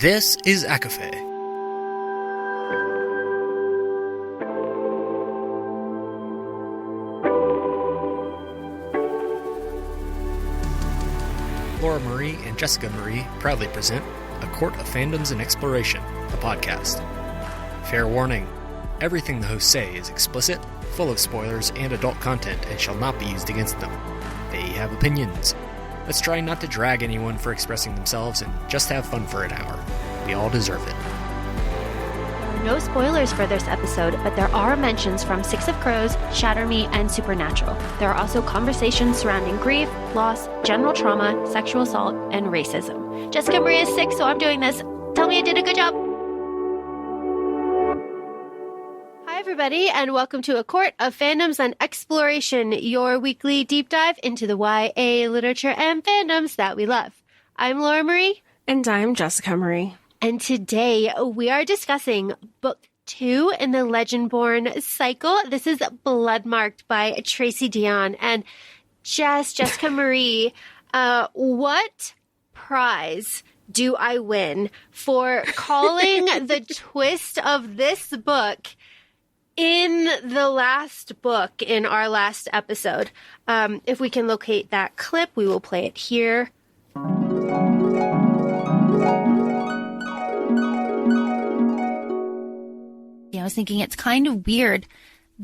This is ACOFAE. Laura Marie and Jessica Marie proudly present A Court of Fandoms and Exploration, a podcast. Fair warning, everything the hosts say is explicit, full of spoilers and adult content and shall not be used against them. They have opinions. Let's try not to drag anyone for expressing themselves and just have fun for an hour. We all deserve it. No spoilers for this episode, but there are mentions from Six of Crows, Shatter Me, and Supernatural. There are also conversations surrounding grief, loss, general trauma, sexual assault, and racism. Jessica Marie is sick, so I'm doing this. Tell me I did a good job. Hi, everybody, and welcome to A Court of Fandoms and Exploration, your weekly deep dive into the YA literature and fandoms that we love. I'm Laura Marie. And I'm Jessica Marie. And today we are discussing Book 2 in the Legendborn cycle. This is Bloodmarked by Tracy Deonn. And Jessica Marie, what prize do I win for calling the twist of this book in the last book in our last episode? If we can locate that clip, we will play it here. I was thinking it's kind of weird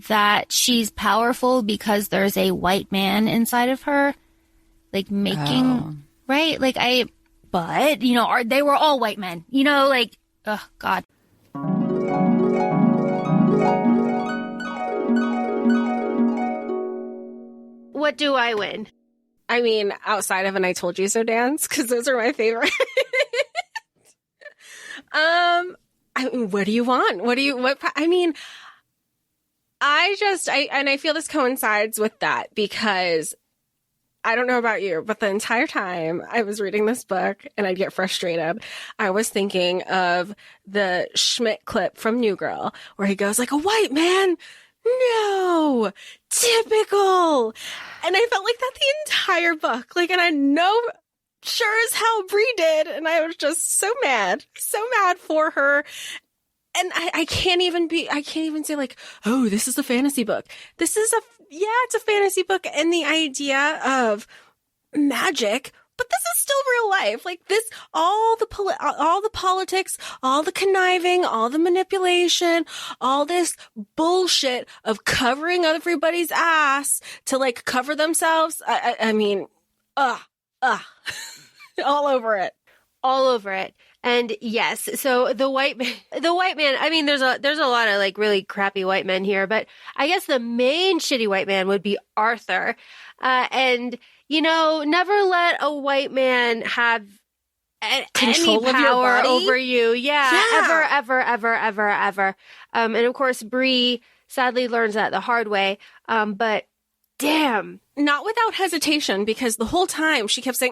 that she's powerful because there's a white man inside of her, like making, right? Like but, you know, they were all white men, you know, like, oh, God. What do I win? I mean, outside of an I Told You So dance, because those are my favorite. I mean, what do you want? I feel this coincides with that because I don't know about you, but the entire time I was reading this book and I'd get frustrated, I was thinking of the Schmidt clip from New Girl where he goes like, a white man? No, typical. And I felt like that the entire book. Like, and I know sure as hell Bree did. And I was just so mad for her. And I can't even say like, oh, this is a fantasy book. It's a fantasy book. And the idea of magic, but this is still real life. Like this, all the politics, all the conniving, all the manipulation, all this bullshit of covering everybody's ass to like cover themselves. I mean, all over it. All over it. And yes, so the white man, I mean, there's a lot of like really crappy white men here, but I guess the main shitty white man would be Arthur. And, you know, never let a white man have control any of your power body over you. Yeah. Ever. And of course, Bree sadly learns that the hard way. But damn. Not without hesitation, because the whole time she kept saying,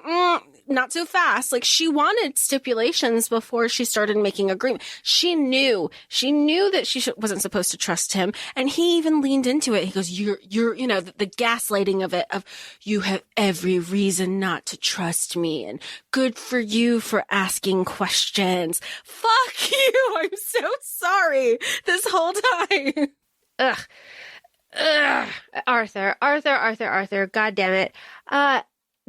not so fast. Like she wanted stipulations before she started making agreement. She knew that she wasn't supposed to trust him. And he even leaned into it. He goes, you're, you know, the gaslighting of it, of you have every reason not to trust me and good for you for asking questions. Fuck you. I'm so sorry this whole time. Ugh. Arthur. God damn it.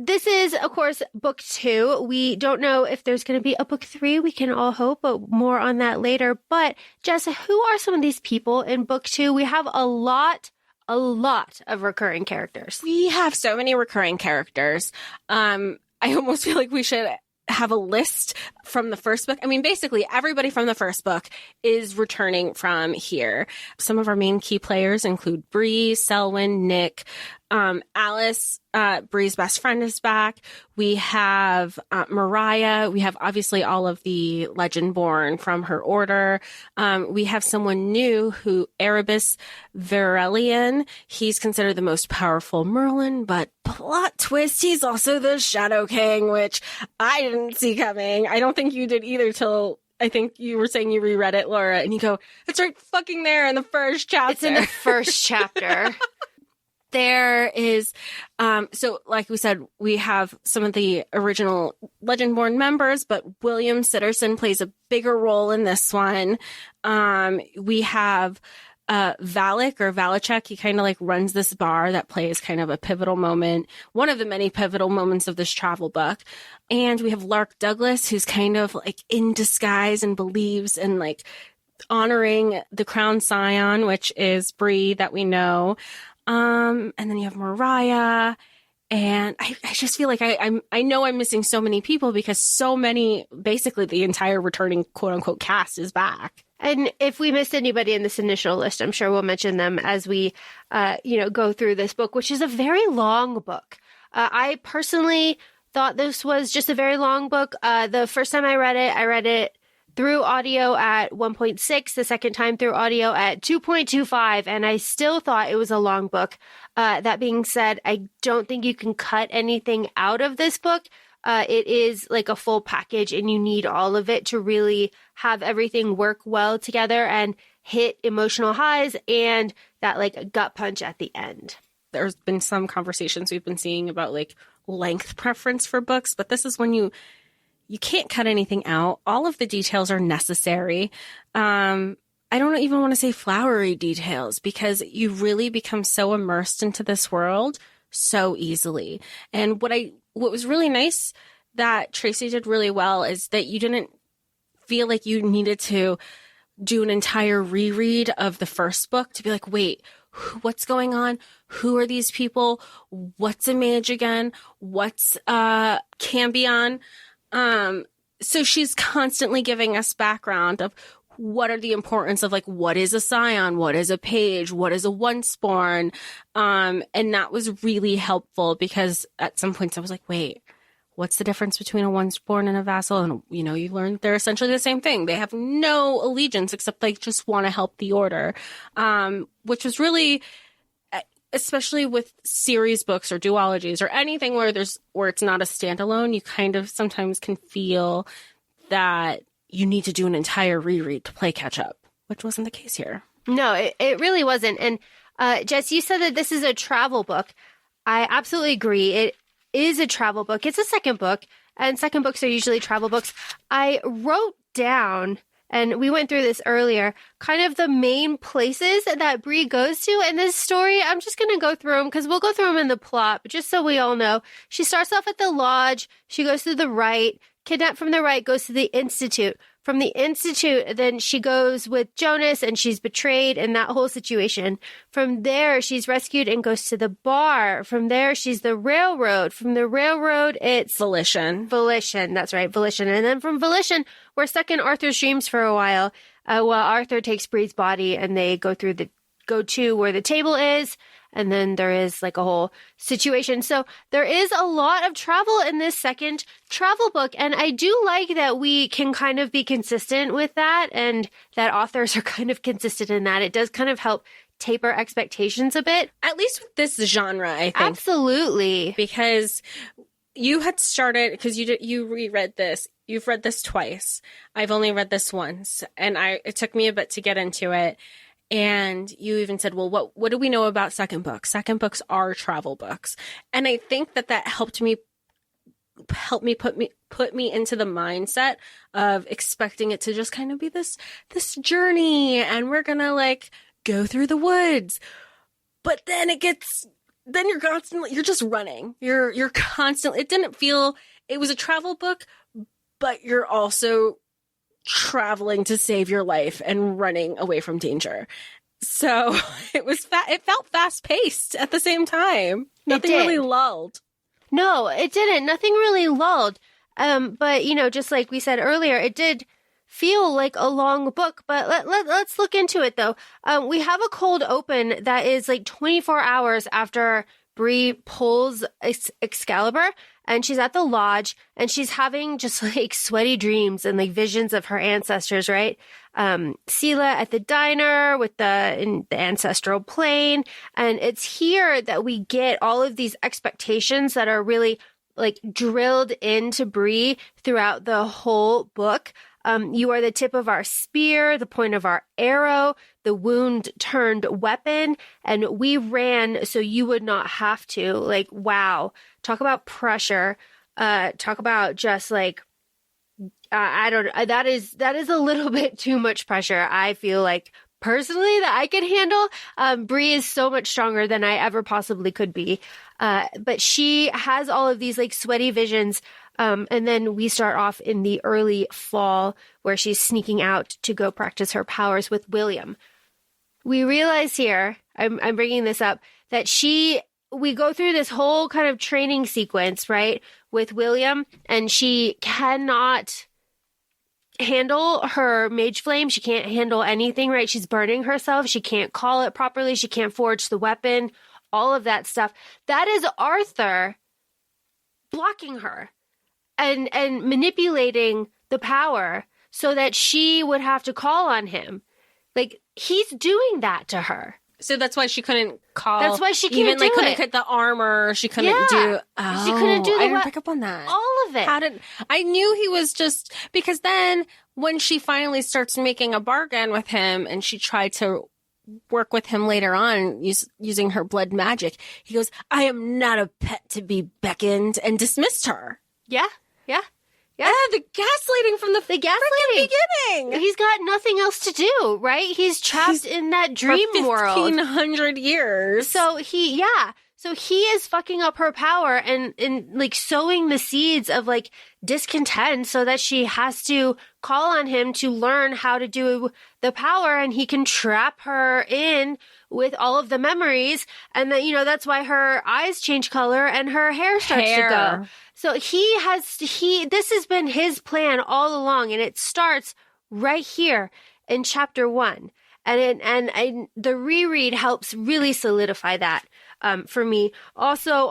This is, of course, book 2. We don't know if there's going to be a book 3. We can all hope, but more on that later. But Jess, who are some of these people in book 2? We have a lot of recurring characters. We have so many recurring characters. I almost feel like we should have a list from the first book. I mean, basically everybody from the first book is returning from here. Some of our main key players include Bree, Selwyn, Nick, Alice, Bree's best friend is back. We have Mariah. We have obviously all of the Legendborn from her order. We have someone new who, Erebus Verelian. He's considered the most powerful Merlin, but plot twist, he's also the Shadow King, which I didn't see coming. I don't think you did either till I think you were saying you reread it, Laura, and you go, it's right fucking there in the first chapter. It's in the first chapter. There is, so like we said, we have some of the original Legendborn members, but William Sitterson plays a bigger role in this one. We have Valak or Valachek. He kind of like runs this bar that plays kind of a pivotal moment, one of the many pivotal moments of this travel book. And we have Lark Douglas, who's kind of like in disguise and believes in like honoring the Crown Sion, which is Bree that we know. And then you have Mariah, and I just feel like I know I'm missing so many people because so many, basically the entire returning quote unquote cast is back. And if we missed anybody in this initial list, I'm sure we'll mention them as we, go through this book, which is a very long book. I personally thought this was just a very long book. The first time I read it through audio at 1.6, the second time through audio at 2.25, and I still thought it was a long book. That being said, I don't think you can cut anything out of this book. It is like a full package, and you need all of it to really have everything work well together and hit emotional highs and that like gut punch at the end. There's been some conversations we've been seeing about like length preference for books, but this is when you can't cut anything out. All of the details are necessary. I don't even want to say flowery details because you really become so immersed into this world so easily. And what was really nice that Tracy did really well is that you didn't feel like you needed to do an entire reread of the first book to be like, wait, what's going on? Who are these people? What's a mage again? What's Cambion? So she's constantly giving us background of what are the importance of like, what is a scion? What is a page? What is a once-born? And that was really helpful because at some points I was like, wait, what's the difference between a once-born and a vassal? And, you learn they're essentially the same thing. They have no allegiance except they just want to help the order, which was really, especially with series books or duologies or anything where it's not a standalone, you kind of sometimes can feel that you need to do an entire reread to play catch up, which wasn't the case here. No, it really wasn't. And Jess, you said that this is a travel book. I absolutely agree. It is a travel book. It's a second book, and second books are usually travel books. I wrote down, and we went through this earlier, kind of the main places that Bree goes to in this story. I'm just going to go through them because we'll go through them in the plot, but just so we all know. She starts off at the lodge. She goes to the right. Kidnapped from the right, goes to the Institute. From the Institute, then she goes with Jonas and she's betrayed in that whole situation. From there, she's rescued and goes to the bar. From there, she's the railroad. From the railroad, it's Volition. That's right, Volition. And then from Volition, we're stuck in Arthur's dreams for a while. While Arthur takes Bree's body and they go to where the table is. And then there is like a whole situation. So there is a lot of travel in this second travel book. And I do like that we can kind of be consistent with that and that authors are kind of consistent in that. It does kind of help taper expectations a bit. At least with this genre, I think. Absolutely. Because you had started, because you reread this. You've read this twice. I've only read this once. And it took me a bit to get into it. And you even said, well, what do we know about second books? Second books are travel books. And I think that helped me put me into the mindset of expecting it to just kind of be this journey and we're going to like go through the woods. But then you're just running. You're constantly, it didn't feel, it was a travel book, but you're also traveling to save your life and running away from danger. So it felt fast paced at the same time. Nothing really lulled. No, it didn't. Nothing really lulled. But just like we said earlier, it did feel like a long book, but let's look into it though. We have a cold open that is like 24 hours after Bree pulls Excalibur, and she's at the lodge, and she's having just like sweaty dreams and like visions of her ancestors, right? Sela at the diner in the ancestral plane. And it's here that we get all of these expectations that are really like drilled into Bree throughout the whole book. You are the tip of our spear, the point of our arrow, the wound-turned weapon, and we ran so you would not have to. Like, wow. Talk about pressure. Talk about just like, I don't know. That is a little bit too much pressure. I feel like personally that I could handle. Bree is so much stronger than I ever possibly could be. But she has all of these like sweaty visions. And then we start off in the early fall where she's sneaking out to go practice her powers with William. We realize here, I'm bringing this up, that we go through this whole kind of training sequence, right, with William, and she cannot handle her mage flame. She can't handle anything, right? She's burning herself. She can't call it properly. She can't forge the weapon, all of that stuff. That is Arthur blocking her and manipulating the power so that she would have to call on him. Like, he's doing that to her. So that's why she couldn't call. That's why she can't even like do couldn't it. cut the armor. She couldn't do. Oh, she couldn't do. I didn't pick up on that. All of it. I knew he was just because then when she finally starts making a bargain with him and she tried to work with him later on using her blood magic, he goes, "I am not a pet to be beckoned," and dismissed her. Yeah. Yeah, the gaslighting from the gaslighting beginning. He's got nothing else to do, right? He's trapped in that dream world. 1,500 years. So he is fucking up her power and like sowing the seeds of like discontent so that she has to call on him to learn how to do the power, and he can trap her in with all of the memories. And then, that's why her eyes change color and her hair starts to go. So this has been his plan all along, and it starts right here in chapter 1. And the reread helps really solidify that for me. Also,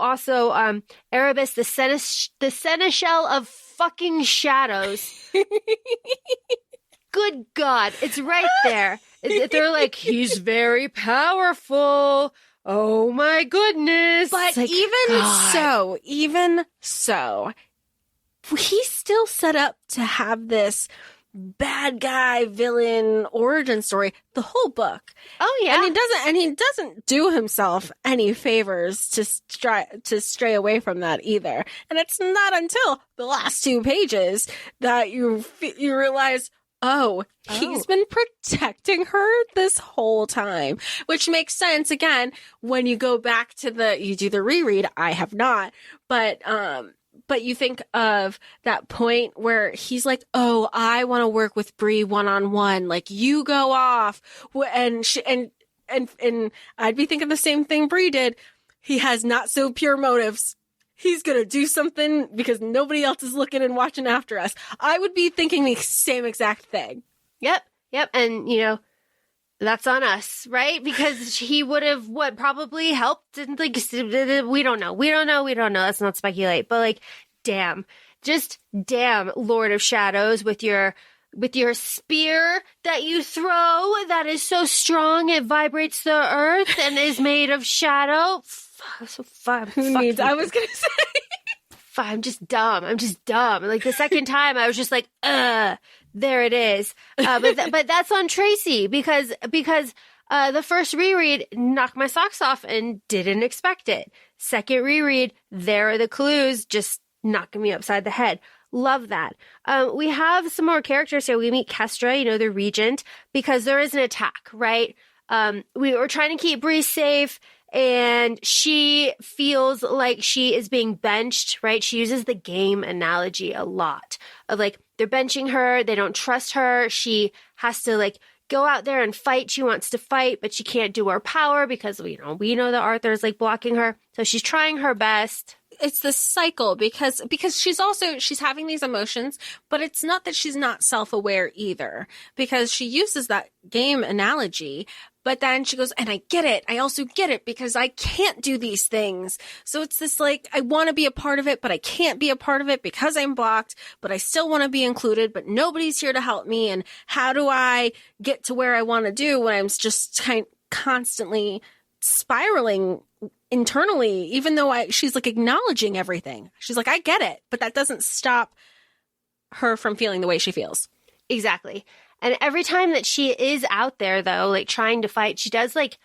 Erebus, the seneschal of fucking shadows. Good God, it's right there. They're like, he's very powerful. Oh my goodness. But like, even so, he's still set up to have this bad guy villain origin story the whole book. Oh yeah. And he doesn't do himself any favors to stray away from that either. And it's not until the last 2 pages that you realize, he's been protecting her this whole time, which makes sense. Again, when you go back to you do the reread, I have not, but you think of that point where he's like, "Oh, I want to work with Bree one-on-one. Like, you go off." And I'd be thinking the same thing Bree did. He has not so pure motives. He's going to do something because nobody else is looking and watching after us. I would be thinking the same exact thing. Yep. And, that's on us, right? Because he would have probably helped. And like, we don't know. Let's not speculate. But like, damn, Lord of Shadows, with your spear that you throw that is so strong it vibrates the earth and is made of shadow. So fun. I was gonna say, I'm just dumb. Like the second time, I was just like, there it is. But that's on Tracy because the first reread knocked my socks off and didn't expect it. Second reread, there are the clues, just knocking me upside the head. Love that. We have some more characters here. We meet Kestra, the regent, because there is an attack, right? We were trying to keep Bree safe. And she feels like she is being benched, right? She uses the game analogy a lot of like, they're benching her. They don't trust her. She has to like go out there and fight. She wants to fight, but she can't do her power because, we know that Arthur is like blocking her. So she's trying her best. It's the cycle because she's having these emotions, but it's not that she's not self-aware either, because she uses that game analogy. But then she goes, and I get it. I also get it because I can't do these things. So it's this like, I want to be a part of it, but I can't be a part of it because I'm blocked, but I still want to be included, but nobody's here to help me. And how do I get to where I want to do when I'm just constantly spiraling internally, even though she's like acknowledging everything. She's like, I get it, but that doesn't stop her from feeling the way she feels. Exactly. And every time that she is out there, though, like trying to fight, she does like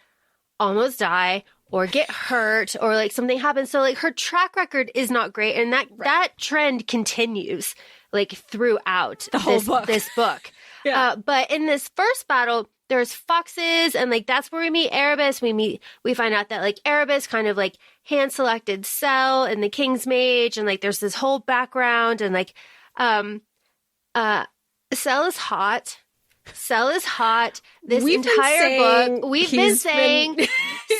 almost die or get hurt or like something happens. So like her track record is not great. And that trend continues like throughout the whole book. This book. Yeah. But in this first battle, there's foxes, and like that's where we meet Erebus. We find out that like Erebus kind of like hand selected Sel and the King's Mage, and like there's this whole background, and like Sel is hot. Sel is hot. This entire book, we've been saying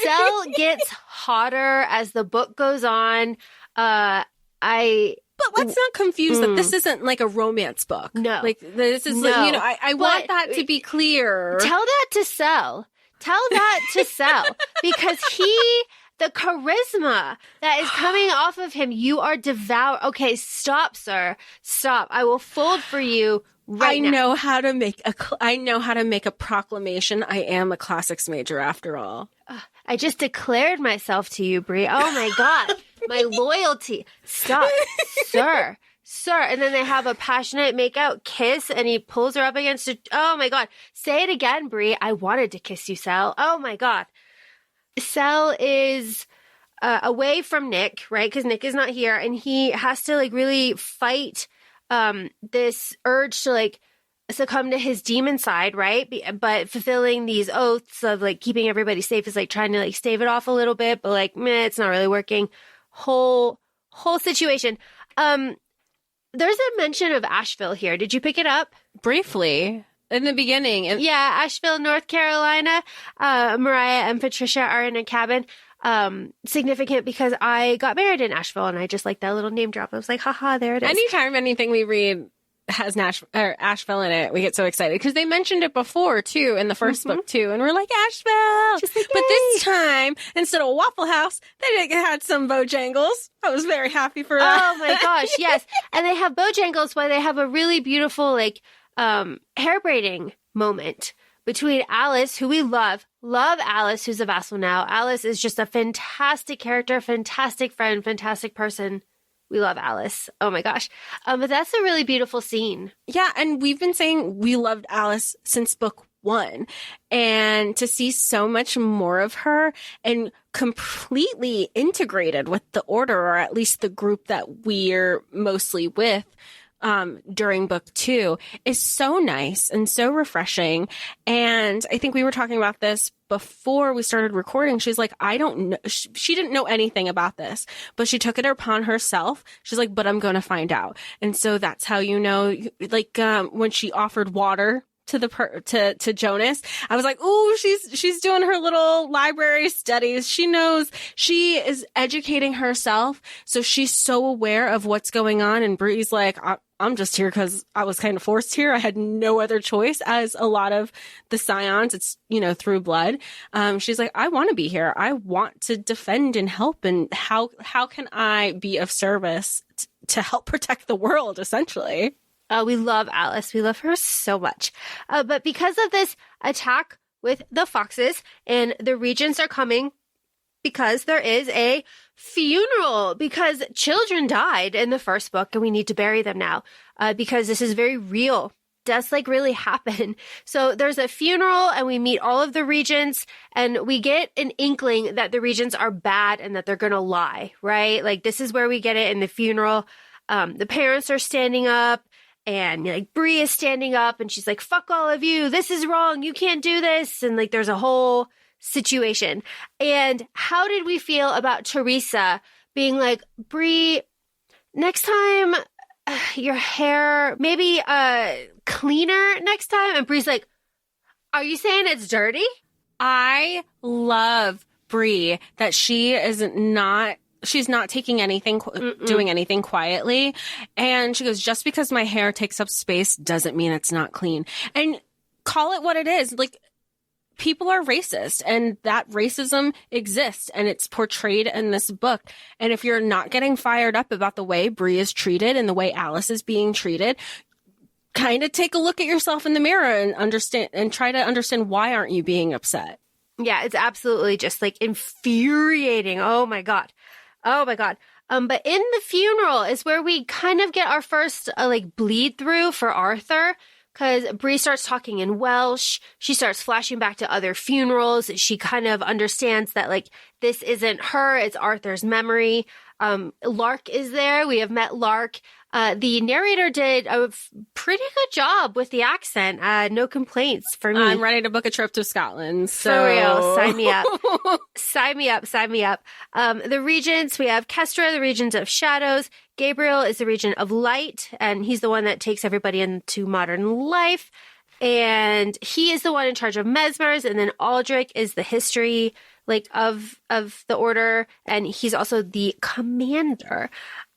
Sel gets hotter as the book goes on. But let's not confuse that this isn't like a romance book. No. Like this is like, you know, I want that to be clear. Tell that to Sel. Because the charisma that is coming off of him, you are devout. Okay, stop, sir. Stop. I will fold for you right now. I know how to make a proclamation. I am a classics major after all. I just declared myself to you, Bree. Oh my God. My loyalty. Stop, sir. And then they have a passionate make-out kiss, and he pulls her up against it. Oh my God. Say it again, Bree. I wanted to kiss you, Sel. Oh my God. Sel is away from Nick, right? Because Nick is not here, and he has to like really fight this urge to like succumb to his demon side, right? But fulfilling these oaths of like keeping everybody safe is like trying to like stave it off a little bit, but like, it's not really working. Whole situation. There's a mention of Asheville here. Did you pick it up? Briefly in the beginning. Yeah, Asheville, North Carolina. Mariah and Patricia are in a cabin. Significant because I got married in Asheville, and I just like that little name drop. I was like, haha, there it is. Anytime anything we read has Asheville in it, we get so excited because they mentioned it before too in the first book too, and we're like, Asheville. Just like, but this time, instead of Waffle House, they had some Bojangles. I was very happy for that. Oh my gosh, yes. And they have Bojangles, where they have a really beautiful like hair braiding moment between Alice, who we love Alice, who's a vassal now. Alice is just a fantastic character, fantastic friend, fantastic person. We love Alice. Oh my gosh. But that's a really beautiful scene. Yeah. And we've been saying we loved Alice since book 1. And to see so much more of her and completely integrated with the order, or at least the group that we're mostly with, during book 2 is so nice and so refreshing. And I think we were talking about this before we started recording. She's like, I don't know. She didn't know anything about this, but she took it upon herself. She's like, but I'm going to find out. And so that's how, you know, like, when she offered water to Jonas, I was like, "Ooh, she's doing her little library studies. She knows, she is educating herself, so she's so aware of what's going on." And Bree's like, "I'm just here because I was kind of forced here. I had no other choice." As a lot of the Scions, it's, you know, through blood. She's like, "I want to be here. I want to defend and help. And how can I be of service to help protect the world?" Essentially. We love Alice. We love her so much. But because of this attack with the foxes, and the regents are coming because there is a funeral, because children died in the first book and we need to bury them now, because this is very real. Does like really happen. So there's a funeral, and we meet all of the regents, and we get an inkling that the regents are bad and that they're going to lie, right? Like, this is where we get it in the funeral. The parents are standing up. And like Bree is standing up, and she's like, "Fuck all of you. This is wrong. You can't do this." And like, there's a whole situation. And how did we feel about Teresa being like, "Bree, next time, your hair, maybe cleaner next time"? And Bree's like, "Are you saying it's dirty?" I love Bree that she's not taking anything, doing anything quietly. And she goes, "Just because my hair takes up space doesn't mean it's not clean." And call it what it is. Like, people are racist, and that racism exists, and it's portrayed in this book. And if you're not getting fired up about the way Bree is treated and the way Alice is being treated, kind of take a look at yourself in the mirror and understand, and try to understand, why aren't you being upset? Yeah, it's absolutely just like infuriating. Oh my God. But in the funeral is where we kind of get our first like bleed through for Arthur, because Bree starts talking in Welsh. She starts flashing back to other funerals. She kind of understands that, like, this isn't her, it's Arthur's memory. Lark is there. We have met Lark. The narrator did a pretty good job with the accent. No complaints for me. I'm ready to book a trip to Scotland. So. For real. Sign me up. Sign me up. Sign me up. The regents, we have Kestra, the regent of shadows. Gabriel is the regent of light, and he's the one that takes everybody into modern life. And he is the one in charge of mesmers. And then Aldrich is the history, like, of the order, and he's also the commander.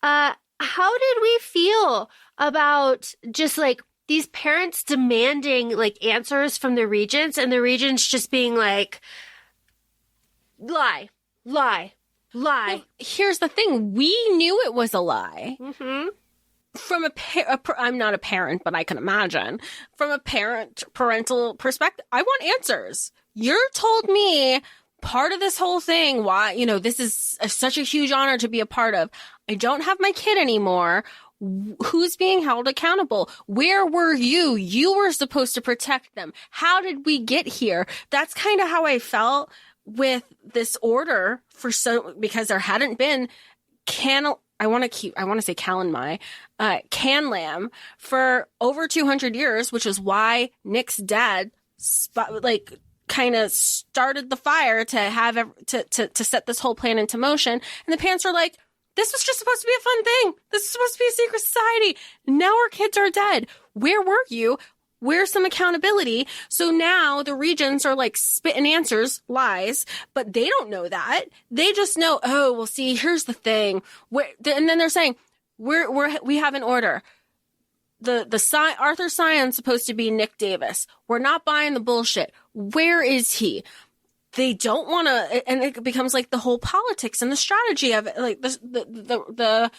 How did we feel about just, like, these parents demanding, like, answers from the regents, and the regents just being like, lie. Well, here's the thing. We knew it was a lie. Mm-hmm. From I'm not a parent, but I can imagine. From a parental perspective, I want answers. You're told me part of this whole thing, why, you know, this is such a huge honor to be a part of. I don't have my kid anymore. Who's being held accountable? Where were you? You were supposed to protect them. How did we get here? That's kind of how I felt with this order because there hadn't been I want to say Calanmai, Canlam for over 200 years, which is why Nick's dad, kind of started the fire to have to set this whole plan into motion. And the parents were like, this was just supposed to be a fun thing. This is supposed to be a secret society. Now our kids are dead. Where were you? Where's some accountability? So now the regents are like spitting answers, lies, but they don't know that. They just know, oh, well, see, here's the thing. And then they're saying, we have an order. Arthur Scion's supposed to be Nick Davis. We're not buying the bullshit. Where is he? They don't want to, and it becomes like the whole politics and the strategy of it, like the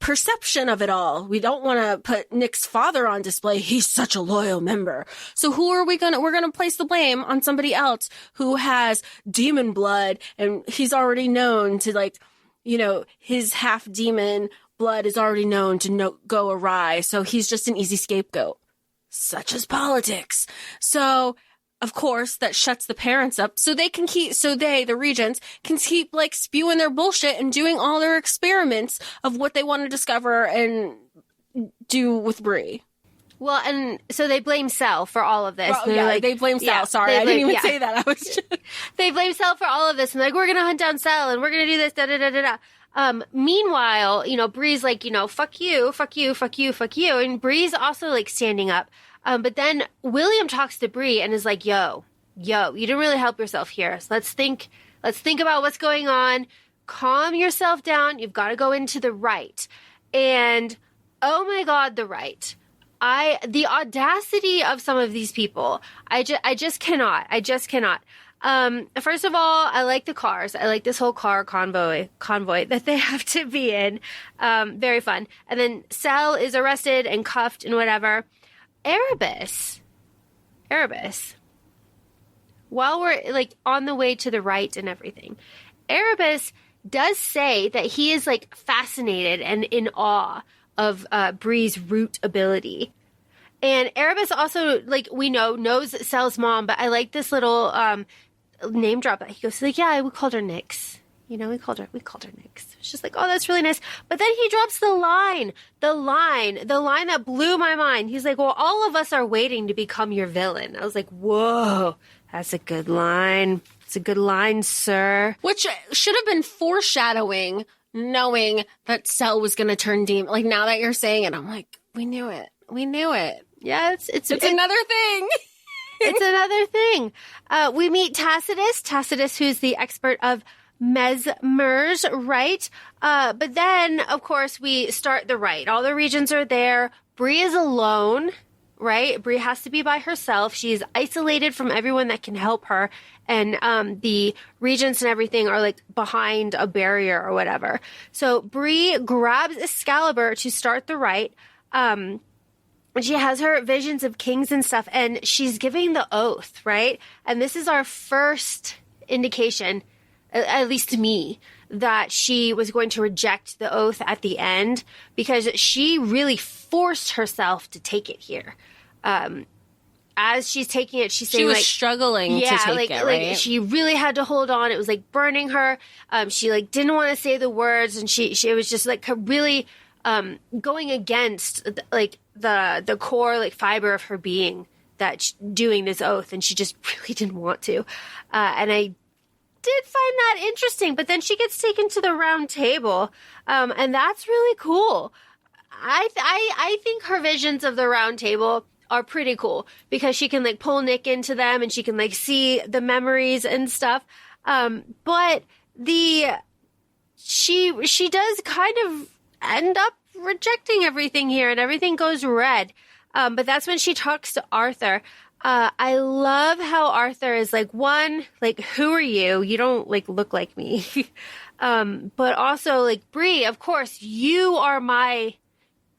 perception of it all. We don't want to put Nick's father on display. He's such a loyal member. So we're going to place the blame on somebody else who has demon blood, and he's already known to, like, you know, his half demon blood is already known to go awry. So he's just an easy scapegoat. Such as politics. So, of course, that shuts the parents up, so the regents, can keep, like, spewing their bullshit and doing all their experiments of what they want to discover and do with Bree. Well, and so they blame Sel for all of this. Well, yeah, they blame Sel. Sorry, I didn't even say that. I was just... They blame Sel for all of this, and like, we're gonna hunt down Sel, and we're gonna do this, da da da da da. Meanwhile, you know, Bree's like, you know, fuck you, and Bree's also, like, standing up. But then William talks to Bree and is like, yo, you didn't really help yourself here. So let's think about what's going on. Calm yourself down. You've got to go into the right. And oh my God, the right. The audacity of some of these people. I just cannot. First of all, I like the cars. I like this whole car convoy that they have to be in. Very fun. And then Sel is arrested and cuffed and whatever. Erebus, while we're, like, on the way to the right and everything, Erebus does say that he is, like, fascinated and in awe of Bree's root ability. And Erebus also, like, we knows Sel's mom, but I like this little name drop that he goes, like, yeah, we called her Nyx. You know, we called her Nyx. It's just like, oh, that's really nice. But then he drops the line that blew my mind. He's like, well, all of us are waiting to become your villain. I was like, whoa, that's a good line. It's a good line, sir. Which should have been foreshadowing, knowing that Sel was going to turn demon. Like, now that you're saying it, I'm like, we knew it. Yeah, it's another thing. It's another thing. We meet Tacitus, who's the expert of mesmers, right? But then, of course, we start the right. All the regents are there. Bree is alone, right? Bree has to be by herself. She is isolated from everyone that can help her. And the regents and everything are, like, behind a barrier or whatever. So Bree grabs Excalibur to start the right. She has her visions of kings and stuff, and she's giving the oath, right? And this is our first indication, at least to me, that she was going to reject the oath at the end, because she really forced herself to take it here. as she's taking it, she's saying, she was like, struggling to take it, right? Like she really had to hold on. It was like burning her. She like didn't want to say the words, and she was just like really going against like the core like fiber of her being, that doing this oath, and she just really didn't want to. And I did find that interesting. But then she gets taken to the round table, and that's really cool. I think her visions of the round table are pretty cool, because she can like pull Nick into them, and she can like see the memories and stuff. But she does kind of end up rejecting everything here, and everything goes red. But that's when she talks to Arthur. I love how Arthur is like, one, like, who are you? You don't like look like me. But also like, Bree, of course, you are my,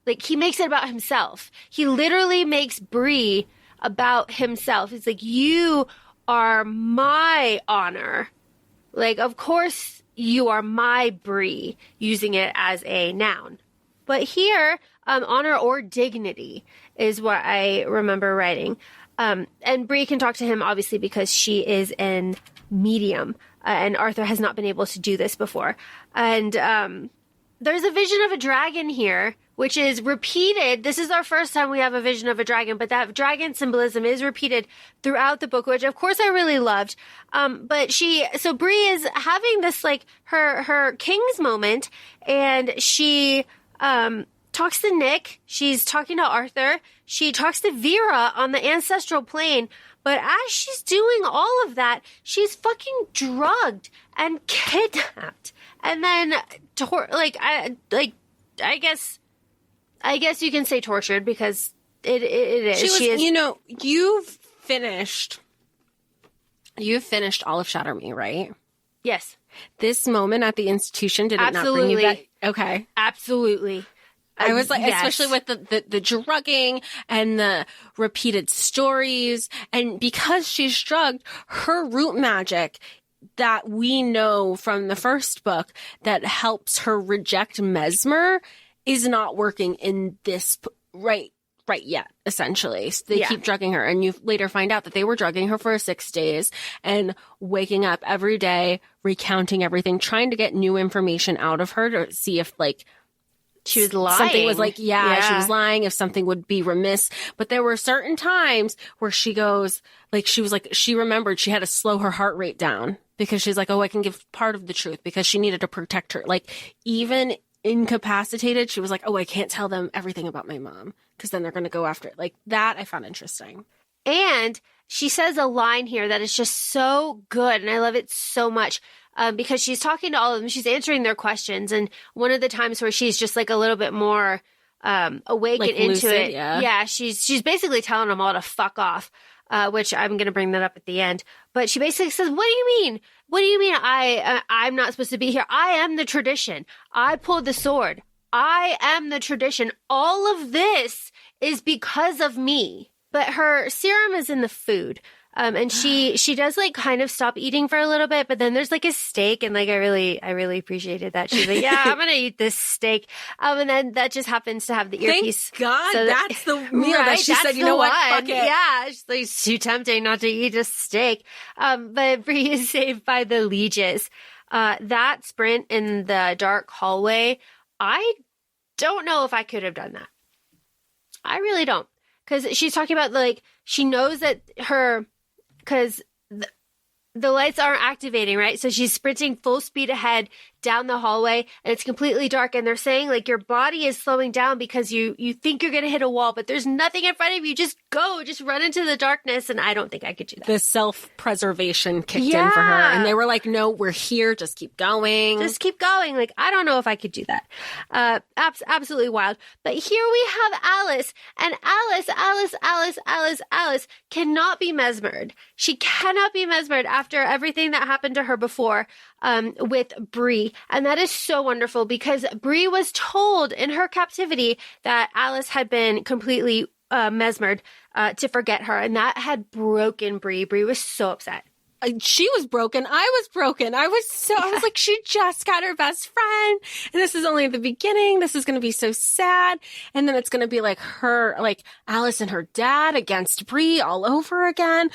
like, he makes it about himself. He literally makes Bree about himself. He's like, you are my honor. Like, of course you are my Bree, using it as a noun. But here, honor or dignity is what I remember writing. And Bree can talk to him, obviously, because she is an medium, and Arthur has not been able to do this before. And there's a vision of a dragon here, which is repeated. This is our first time we have a vision of a dragon, but that dragon symbolism is repeated throughout the book, which of course I really loved. So Bree is having this like her king's moment, and she talks to Nick. She's talking to Arthur. She talks to Vera on the ancestral plane. But as she's doing all of that, she's fucking drugged and kidnapped, and then I guess you can say tortured, because it is. She is. You know, you've finished all of Shatter Me, right? Yes. This moment at the institution, did it not bring you back? Okay. Absolutely. I was like, yes. Especially with the drugging and the repeated stories. And because she's drugged, her root magic that we know from the first book that helps her reject Mesmer is not working in this right yet, essentially. So they keep drugging her. And you later find out that they were drugging her for 6 days and waking up every day, recounting everything, trying to get new information out of her to see if, like, she was lying. Something was like, she was lying, if something would be remiss. But there were certain times where she goes, like, she remembered she had to slow her heart rate down, because she's like, oh, I can give part of the truth, because she needed to protect her. Like, even incapacitated, she was like, oh, I can't tell them everything about my mom, because then they're going to go after it. Like, that I found interesting. And she says a line here that is just so good, and I love it so much. Because she's talking to all of them, she's answering their questions, and one of the times where she's just like a little bit more awake like and into lucid, it, yeah, she's basically telling them all to fuck off, which I'm going to bring that up at the end. But she basically says, "What do you mean? What do you mean? I'm not supposed to be here? I am the tradition. I pulled the sword. I am the tradition. All of this is because of me." But her serum is in the food. And she does like kind of stop eating for a little bit, but then there's like a steak, and like I really appreciated that. She's like, yeah, I'm gonna eat this steak. And then that just happens to have the earpiece. Thank God, so that's the meal that she said, you know what, fuck it. Yeah, it's like too tempting not to eat a steak. But Bree is saved by the lieges. That sprint in the dark hallway, I don't know if I could have done that. I really don't. Because she's talking about, like, she knows that because the lights aren't activating, right? So she's sprinting full speed ahead down the hallway, and it's completely dark. And they're saying, like, your body is slowing down because you think you're going to hit a wall, but there's nothing in front of you. Just go, just run into the darkness. And I don't think I could do that. The self-preservation kicked in for her. And they were like, no, we're here. Just keep going. Just keep going. Like, I don't know if I could do that. Absolutely wild. But here we have Alice, and Alice cannot be mesmered. She cannot be mesmered after everything that happened to her before with Bree. And that is so wonderful, because Bree was told in her captivity that Alice had been completely mesmered to forget her. And that had broken Bree. Bree was so upset. she was broken. I was broken. I was like, she just got her best friend. And this is only the beginning. This is going to be so sad. And then it's going to be like Alice and her dad against Bree all over again.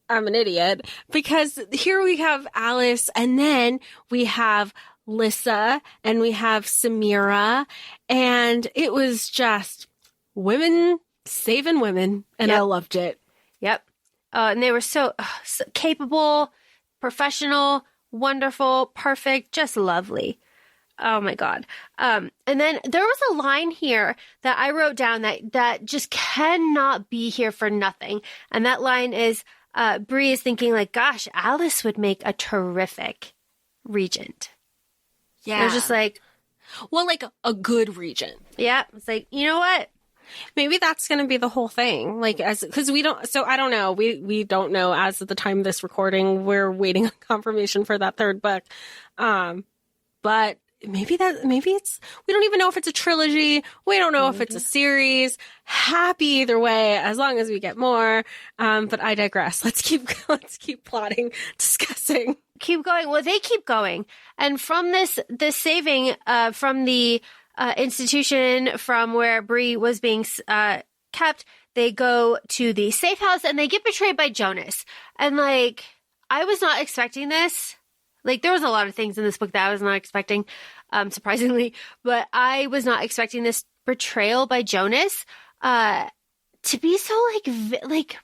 I'm an idiot because here we have Alice and then we have Lissa and we have Samira. And it was just women saving women. And I loved it. Yep. And they were so capable, professional, wonderful, perfect, just lovely. Oh my God. And then there was a line here that I wrote down that just cannot be here for nothing. And that line is, Bree is thinking like, gosh, Alice would make a terrific regent. Yeah. They're just like, well, like a good regent. Yeah. It's like, you know what? Maybe that's going to be the whole thing. Like, because we don't, so I don't know. We don't know as of the time of this recording. We're waiting on confirmation for that third book. But maybe it's, we don't even know if it's a trilogy. We don't know if it's a series. Happy either way, as long as we get more. But I digress. Let's keep plotting, discussing. Keep going. Well, they keep going. And from this saving, from the, institution from where Bree was being kept, they go to the safe house and they get betrayed by Jonas. And like, I was not expecting this. Like, there was a lot of things in this book that I was not expecting, surprisingly, but I was not expecting this betrayal by Jonas to be so like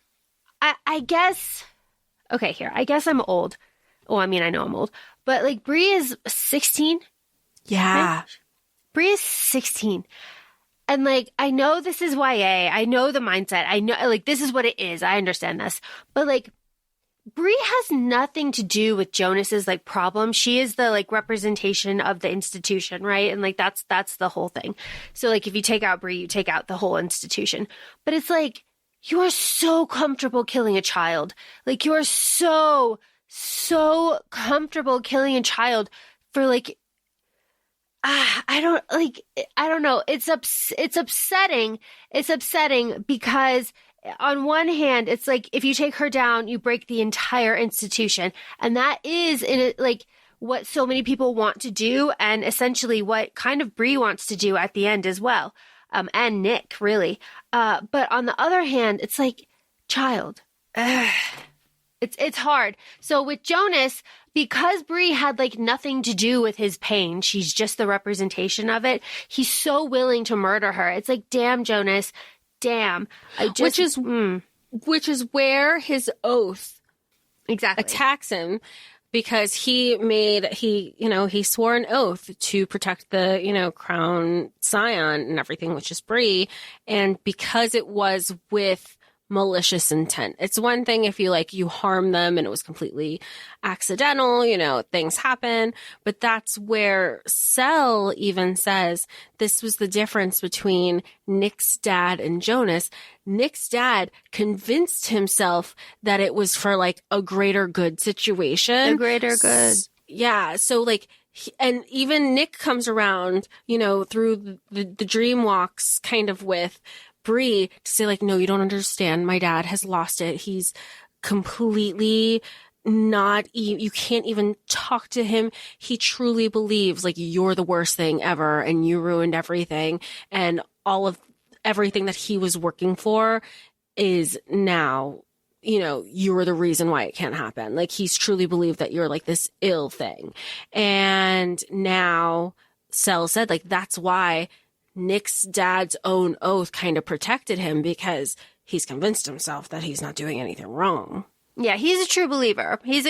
I guess. Okay, here. I guess I'm old. Well, I mean, I know I'm old, but like Bree is 16. Yeah. Right? Bree is 16. And like, I know this is YA. I know the mindset. I know like this is what it is. I understand this. But like, Bree has nothing to do with Jonas's like problem. She is the like representation of the institution, right? And like that's the whole thing. So like if you take out Bree, you take out the whole institution. But it's like, you are so comfortable killing a child. Like you are so comfortable killing a child for like, I don't know. It's upsetting. It's upsetting because on one hand, it's like if you take her down, you break the entire institution. And that is like what so many people want to do. And essentially what kind of Bree wants to do at the end as well. And Nick really. But on the other hand, it's like child. It's hard. So with Jonas, because Bree had like nothing to do with his pain, she's just the representation of it. He's so willing to murder her. It's like, damn, Jonas, damn. Which is where his oath exactly attacks him, because he swore an oath to protect the, Crown Sion and everything, which is Bree. And because it was with malicious intent. It's one thing if you harm them and it was completely accidental, things happen, but that's where Sel even says this was the difference between Nick's dad and Jonas. Nick's dad convinced himself that it was for like a greater good situation. A greater good. Yeah. So and even Nick comes around, through the dream walks kind of with Bree to say like, no, you don't understand. My dad has lost it. He's completely you can't even talk to him. He truly believes like you're the worst thing ever and you ruined everything. And all of everything that he was working for is now, you're the reason why it can't happen. Like he's truly believed that you're like this ill thing. And now Sel said like, that's why Nick's dad's own oath kind of protected him, because he's convinced himself that he's not doing anything wrong. Yeah, he's a true believer. He's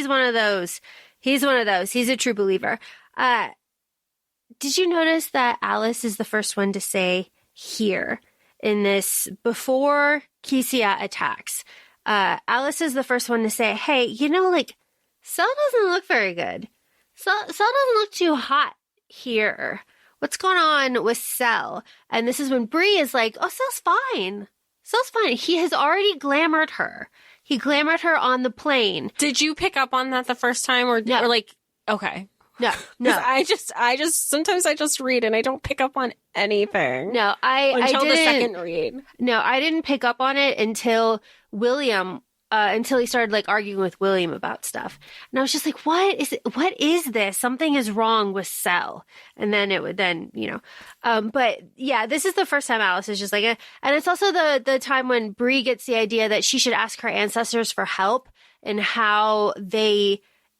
one of those. He's one of those. He's a true believer. Did you notice that Alice is the first one to say here in this before Kesia attacks? Alice is the first one to say, hey, Sel doesn't look very good. Sel doesn't look too hot here. What's going on with Sel? And this is when Bree is like, oh, Sel's fine. Sel's fine. He has already glamored her. He glamored her on the plane. Did you pick up on that the first time No. or like, okay. No. I just, sometimes I just read and I don't pick up on anything. No, until I didn't. The second read. No, I didn't pick up on it until William until he started like arguing with William about stuff. And I was just like, what is this? Something is wrong with Sel. And then it would but yeah, this is the first time Alice is just like, and it's also the time when Bree gets the idea that she should ask her ancestors for help and how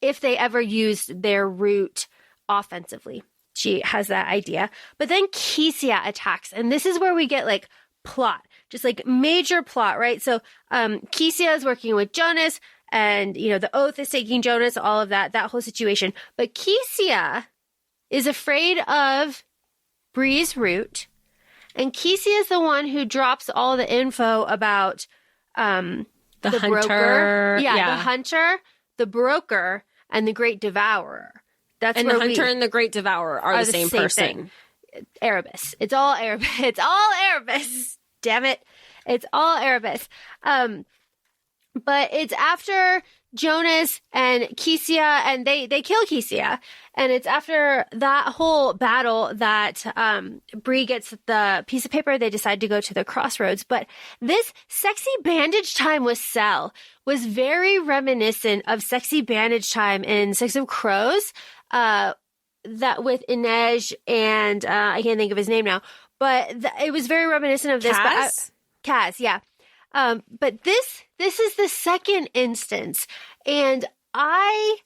if they ever used their root offensively. She has that idea. But then Kesia attacks. And this is where we get like plot, just like major plot, right? So Kesia is working with Jonas and, the oath is taking Jonas, all of that whole situation. But Kesia is afraid of Bree's root. And Kesia is the one who drops all the info about the hunter. broker. Yeah, the hunter, the broker, and the great devourer. That's and where the hunter and the great devourer are the same person. Thing. Erebus. It's all Erebus. It's all Erebus. Damn it. It's all Erebus. But it's after Jonas and Kesia, and they kill Kesia. And it's after that whole battle that Bree gets the piece of paper. They decide to go to the crossroads. But this sexy bandage time with Sel was very reminiscent of sexy bandage time in Six of Crows. That with Inej and I can't think of his name now, but it was very reminiscent of this. Kaz, yeah. But this is the second instance, and I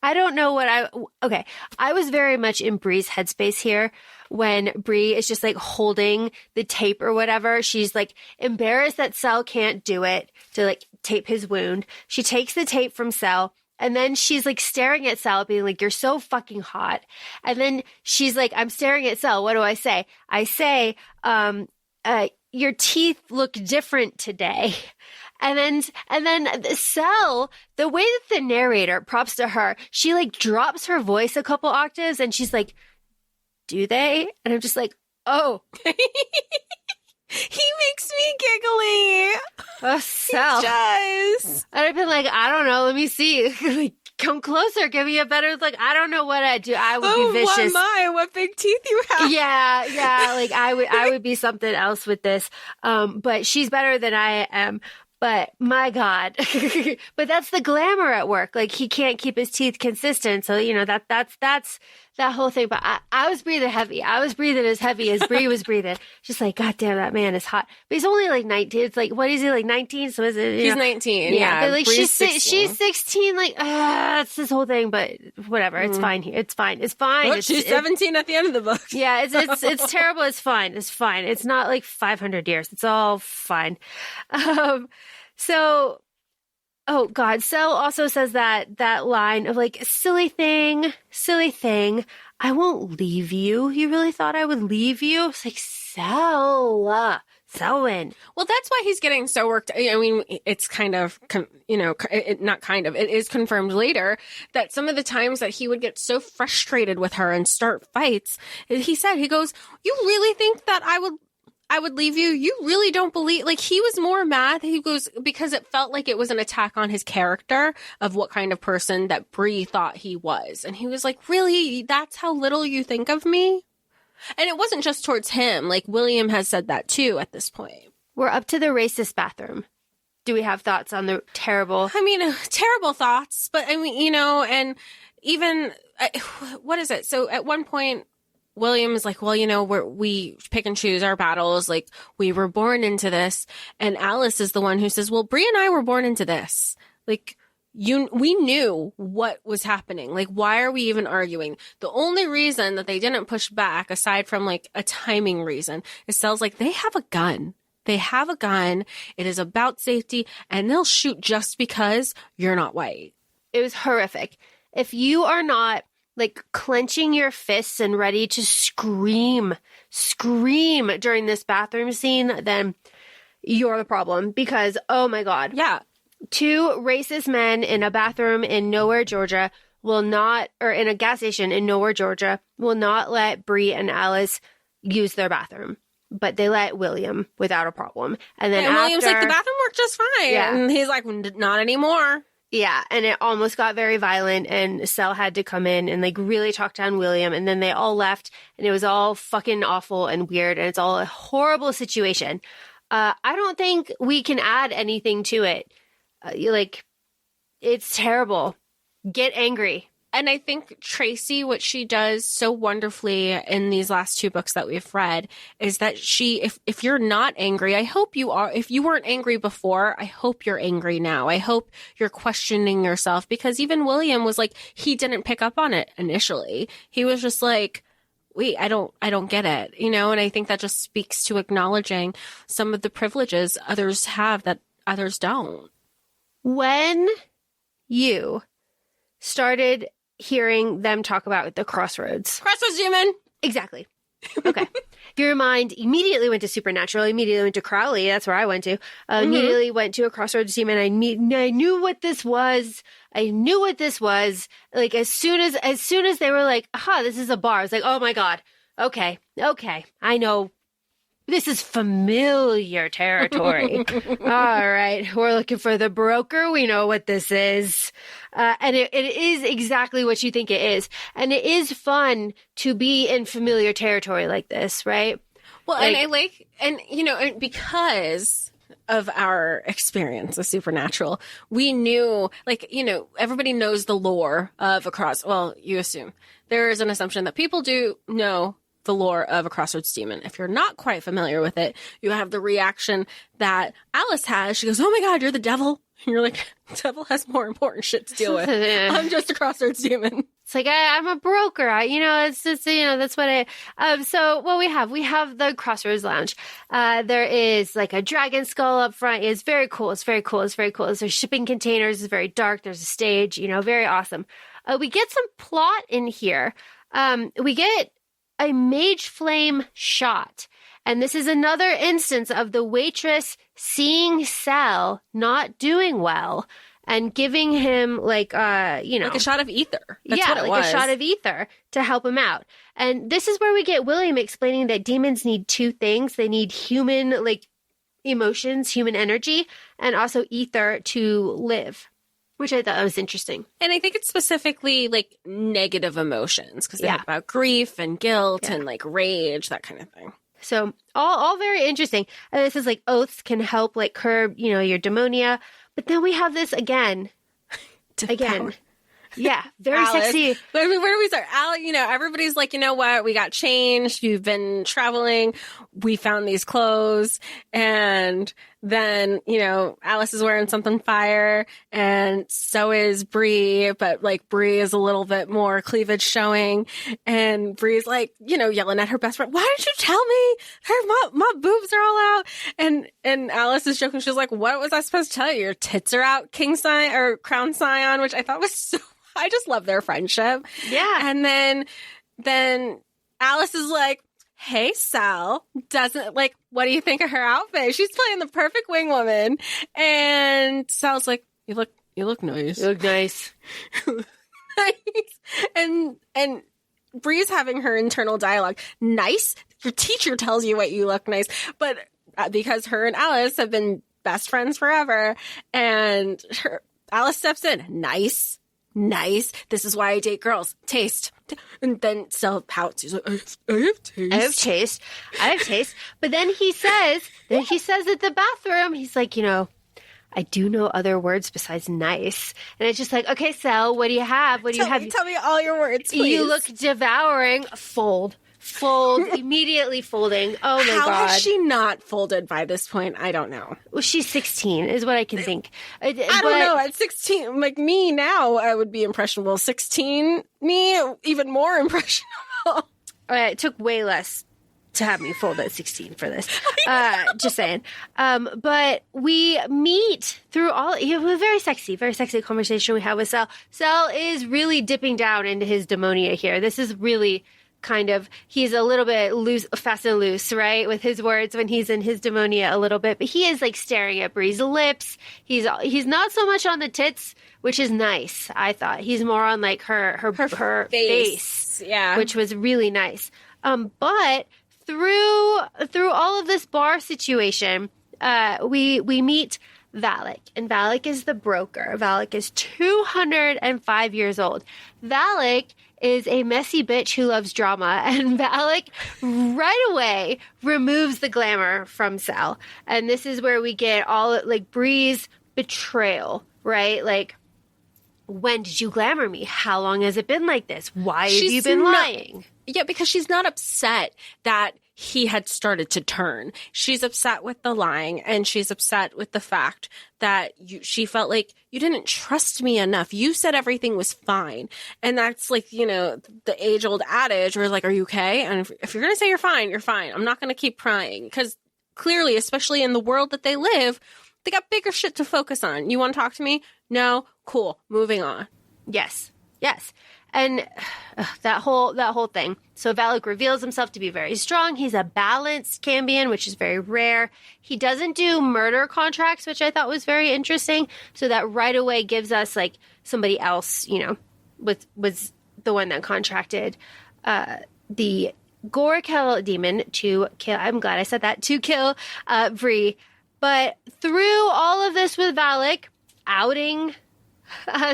don't know what I was very much in Bree's headspace here when Bree is just like holding the tape or whatever. She's like embarrassed that Sel can't do it to like tape his wound. She takes the tape from Sel. And then she's like staring at Sel, being like, you're so fucking hot. And then she's like, I'm staring at Sel. What do I say? I say, your teeth look different today. And then Sel, the way that the narrator, props to her, she like drops her voice a couple octaves and she's like, do they? And I'm just like, oh. He makes me giggly. Oh, Sel. He does. And I've been like, I don't know. Let me see. Like, come closer. Give me a better, like, I don't know what I'd do. I would be vicious. What big teeth you have. Yeah. Like, I would be something else with this. But she's better than I am. But my God, but that's the glamour at work. Like he can't keep his teeth consistent. So, that's that whole thing. But I was breathing heavy. I was breathing as heavy as Bree was breathing. Just like, God damn, that man is hot. But he's only like 19. It's like, what is he, like 19? So is it? He's 19. Yeah. But like she's 16. Like, it's this whole thing, but whatever. It's fine here. It's fine. It's fine. Well, she's 17 at the end of the book. Yeah. It's terrible. It's fine. It's fine. It's not like 500 years. It's all fine. So, oh God, Sel also says that line of like, silly thing, I won't leave you. You really thought I would leave you? It's like, Selwyn. Well, that's why he's getting so worked. I mean, it's kind of, it is confirmed later that some of the times that he would get so frustrated with her and start fights, he goes, you really think that I would leave you? You really don't believe, like he was more mad. He goes, because it felt like it was an attack on his character of what kind of person that Bree thought he was. And he was like, really? That's how little you think of me? And it wasn't just towards him. Like William has said that too at this point. We're up to the racist bathroom. Do we have thoughts on the terrible? I mean, terrible thoughts, but I mean, and even, what is it? So at one point, William is like, well, we pick and choose our battles. Like we were born into this. And Alice is the one who says, well, Bree and I were born into this. Like we knew what was happening. Like, why are we even arguing? The only reason that they didn't push back, aside from like a timing reason, is Sel's like, they have a gun. They have a gun. It is about safety and they'll shoot just because you're not white. It was horrific. If you are not like clenching your fists and ready to scream during this bathroom scene, then you're the problem because, oh my God. Yeah. Two racist men in a bathroom in Nowhere, Georgia will not, or in a gas station in Nowhere, Georgia, will not let Bree and Alice use their bathroom. But they let William without a problem. And then William's like, the bathroom worked just fine. Yeah. And he's like, not anymore. Yeah, and it almost got very violent, and Sel had to come in and like really talk down William, and then they all left, and it was all fucking awful and weird, and it's all a horrible situation. I don't think we can add anything to it. It's terrible. Get angry. And I think Tracy, what she does so wonderfully in these last 2 books that we've read is that if you're not angry, I hope you are. If you weren't angry before, I hope you're angry now. I hope you're questioning yourself, because even William was like, he didn't pick up on it initially. He was just like, wait, I don't get it, And I think that just speaks to acknowledging some of the privileges others have that others don't. When you started hearing them talk about the crossroads. Crossroads demon! Exactly. Okay. Your mind immediately went to supernatural, immediately went to Crowley. That's where I went to. Immediately went to a crossroads demon. I knew what this was. Like, as soon as they were like, aha, this is a bar. I was like, oh my God. Okay. I know. This is familiar territory. All right. We're looking for the broker. We know what this is. And it is exactly what you think it is. And it is fun to be in familiar territory like this, right? Well, and because of our experience with supernatural, we knew, everybody knows the lore of you assume. There is an assumption that people do know the lore of a crossroads demon. If you're not quite familiar with it, you have the reaction that Alice has. She goes, oh my God, you're the devil. And you're like, the devil has more important shit to deal with. I'm just a crossroads demon. It's like, I'm a broker. It's just, that's what we have the Crossroads Lounge. There is like a dragon skull up front. It's very cool. There's shipping containers. It's very dark. There's a stage, very awesome. We get some plot in here. We get a mage flame shot. And this is another instance of the waitress seeing Sal not doing well and giving him like a shot of ether. That's what it was. A shot of ether to help him out. And this is where we get William explaining that demons need 2 things. They need human emotions, human energy, and also ether to live, which I thought was interesting. And I think it's specifically negative emotions, because they talk about grief and guilt and rage, that kind of thing. So all very interesting. And this is oaths can help curb, your demonia. But then we have this again. Yeah, very Alice. Sexy. Where do we start? Everybody's like, you know what? We got changed. You've been traveling. We found these clothes. And then, Alice is wearing something fire. And so is Bree. But Bree is a little bit more cleavage showing. And Bree's yelling at her best friend. Why didn't you tell me? My boobs are all out. And Alice is joking. She's like, what was I supposed to tell you? Your tits are out, Crown Sion, which I thought was so... I just love their friendship. Yeah. And then Alice is like, hey, Sal, what do you think of her outfit? She's playing the perfect wing woman. And Sal's like, you look nice. You look nice. And Bree's having her internal dialogue. Nice? Your teacher tells you what you look nice. But because her and Alice have been best friends forever, and Alice steps in. Nice. This is why I date girls. Taste. And then Sal pouts. He's like, I have taste. I have taste. But then he says at the bathroom, he's like, I do know other words besides nice. And it's just like, okay, Sal, what do you have? Tell me all your words, please. You look devouring. Fold, immediately folding. Oh my God. How has she not folded by this point? I don't know. Well, she's 16 is what I can think. I don't know. At 16, me now, I would be impressionable. 16, me, even more impressionable. It took way less to have me fold at 16 for this. Just saying. But we meet through it was a very sexy conversation we had with Sal. Sal is really dipping down into his demonia here. This is really he's a little bit loose, fast and loose, right? With his words when he's in his demonia a little bit, but he is staring at Bree's lips. He's not so much on the tits, which is nice. I thought he's more on her face, yeah, which was really nice. But through all of this bar situation, we meet Valak, and Valak is the broker. Valak is 205 years old. Valak is a messy bitch who loves drama, and Valak right away removes the glamour from Sal. And this is where we get all Bree's betrayal, right? Like, when did you glamour me? How long has it been like this? Why have you been lying? Yeah, because she's not upset that he had started to turn. She's upset with the lying, and she's upset with the fact that she felt like you didn't trust me enough. You said everything was fine. And that's like, you know, the age-old adage where like, are you okay? And if you're going to say you're fine, you're fine. I'm not going to keep prying. Because clearly, especially in the world that they live, they got bigger shit to focus on. You want to talk to me? No? Cool. Moving on. Yes. Yes. And that whole thing. So Valak reveals himself to be very strong. He's a balanced Cambion, which is very rare. He doesn't do murder contracts, which I thought was very interesting. So that right away gives us like somebody else, you know, was the one that contracted the Gorakel demon to kill. I'm glad I said that, to kill Bree. But through all of this with Valak outing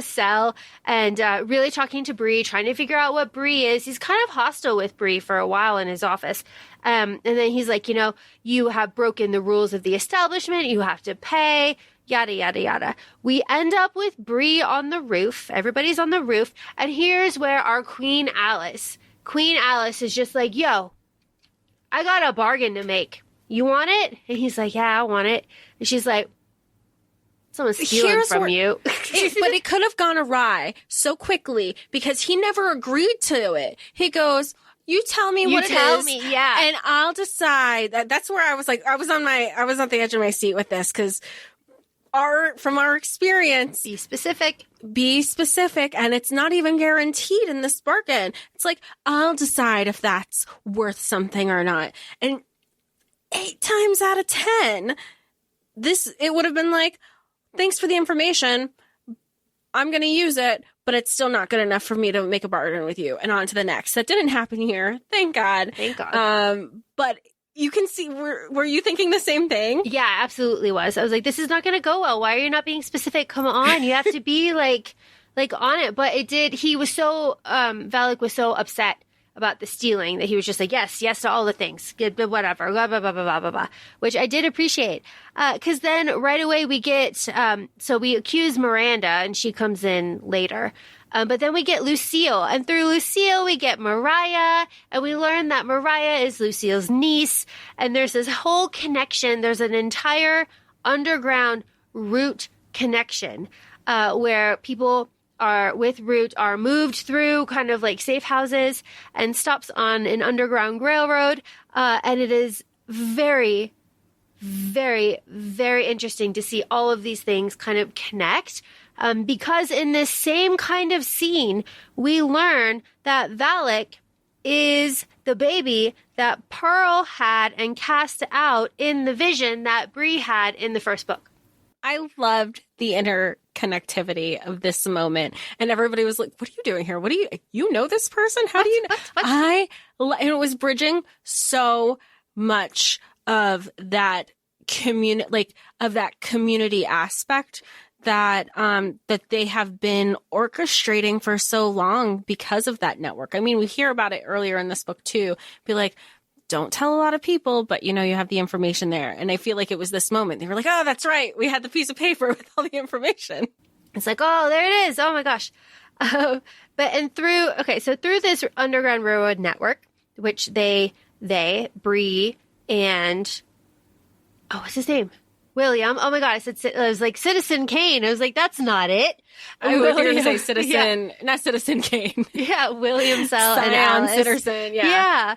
Sel and really talking to Bree, trying to figure out what Bree is. He's kind of hostile with Bree for a while in his office. And then he's like, you know, you have broken the rules of the establishment. You have to pay, yada, yada, yada. We end up with Bree on the roof. Everybody's on the roof. And here's where our Queen Alice is just like, yo, I got a bargain to make. You want it? And he's like, yeah, I want it. And she's like, someone's stealing from you. But it could have gone awry so quickly because he never agreed to it. He goes, you tell me what it is. You tell me, yeah. And I'll decide. That's where I was like, I was on the edge of my seat with this because from our experience. Be specific. And it's not even guaranteed in this bargain. It's like, I'll decide if that's worth something or not. And 8 times out of 10, it would have been like, thanks for the information. I'm going to use it, but it's still not good enough for me to make a bargain with you. And on to the next. That didn't happen here. Thank God. Thank God. But you can see, were you thinking the same thing? Yeah, absolutely was. I was like, this is not going to go well. Why are you not being specific? Come on. You have to be like on it. But it did. He was so, Valak was so upset about the stealing that he was just like, yes to all the things, whatever, blah, blah, blah, blah, blah, blah, blah, which I did appreciate. Because then right away we get, so we accuse Miranda and she comes in later. But then we get Lucille, and through Lucille we get Mariah, and we learn that Mariah is Lucille's niece. And there's this whole connection. There's an entire underground root connection where people with Root are moved through kind of like safe houses and stops on an underground railroad. And it is very, very, very interesting to see all of these things kind of connect. Because in this same kind of scene, we learn that Valak is the baby that Pearl had and cast out in the vision that Bree had in the first book. I loved the interconnectivity of this moment. And everybody was like, what are you doing here? You know this person? How do you know? And it was bridging so much of that community aspect that they have been orchestrating for so long because of that network. I mean, we hear about it earlier in this book too. Be like, don't tell a lot of people, but you know, you have the information there. And I feel like it was this moment. They were like, oh, that's right. We had the piece of paper with all the information. It's like, oh, there it is. Oh my gosh. So through this Underground Railroad network, which they, Bree and, what's his name? William. Oh my God. I was like Citizen Kane. I was like, that's not it. I was going to say Citizen, not Citizen Kane. Yeah. William, Sel, and Alice. Citizen. Yeah. Yeah.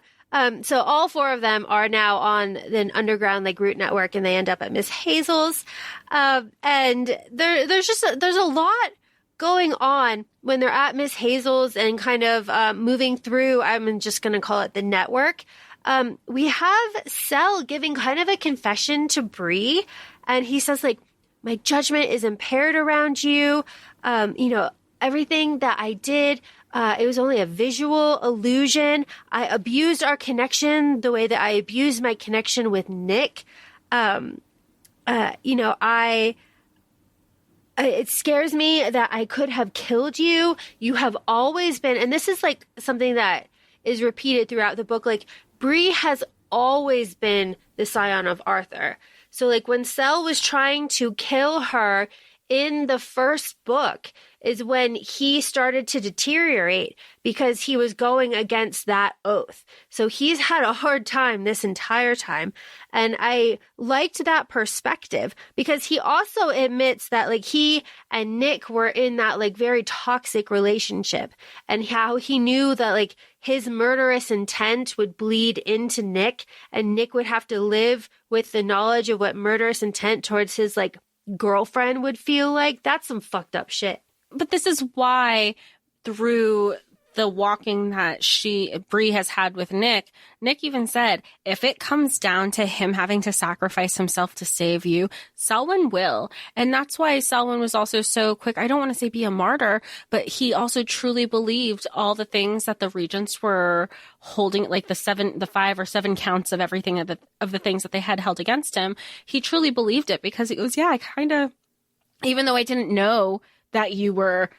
So all 4 of them are now on an underground root network, and they end up at Miss Hazel's. And there's a lot going on when they're at Miss Hazel's and kind of moving through. I'm just going to call it the network. We have Sel giving kind of a confession to Bree, and he says my judgment is impaired around you. Everything that I did. It was only a visual illusion. I abused our connection the way that I abused my connection with Nick. It scares me that I could have killed you. You have always been, and this is something that is repeated throughout the book. Bree has always been the Scion of Arthur. So like when Sel was trying to kill her in the first book is when he started to deteriorate because he was going against that oath. So he's had a hard time this entire time. And I liked that perspective because he also admits that like he and Nick were in that like very toxic relationship and how he knew that like his murderous intent would bleed into Nick and Nick would have to live with the knowledge of what murderous intent towards his like girlfriend would feel like. That's some fucked up shit. But this is why through the walking that Bree has had with Nick even said, if it comes down to him having to sacrifice himself to save you, Selwyn will. And that's why Selwyn was also so quick. I don't want to say be a martyr, but he also truly believed all the things that the regents were holding, like the 5 or 7 counts of everything of the things that they had held against him. He truly believed it because he goes, yeah, I kind of, even though I didn't know that you were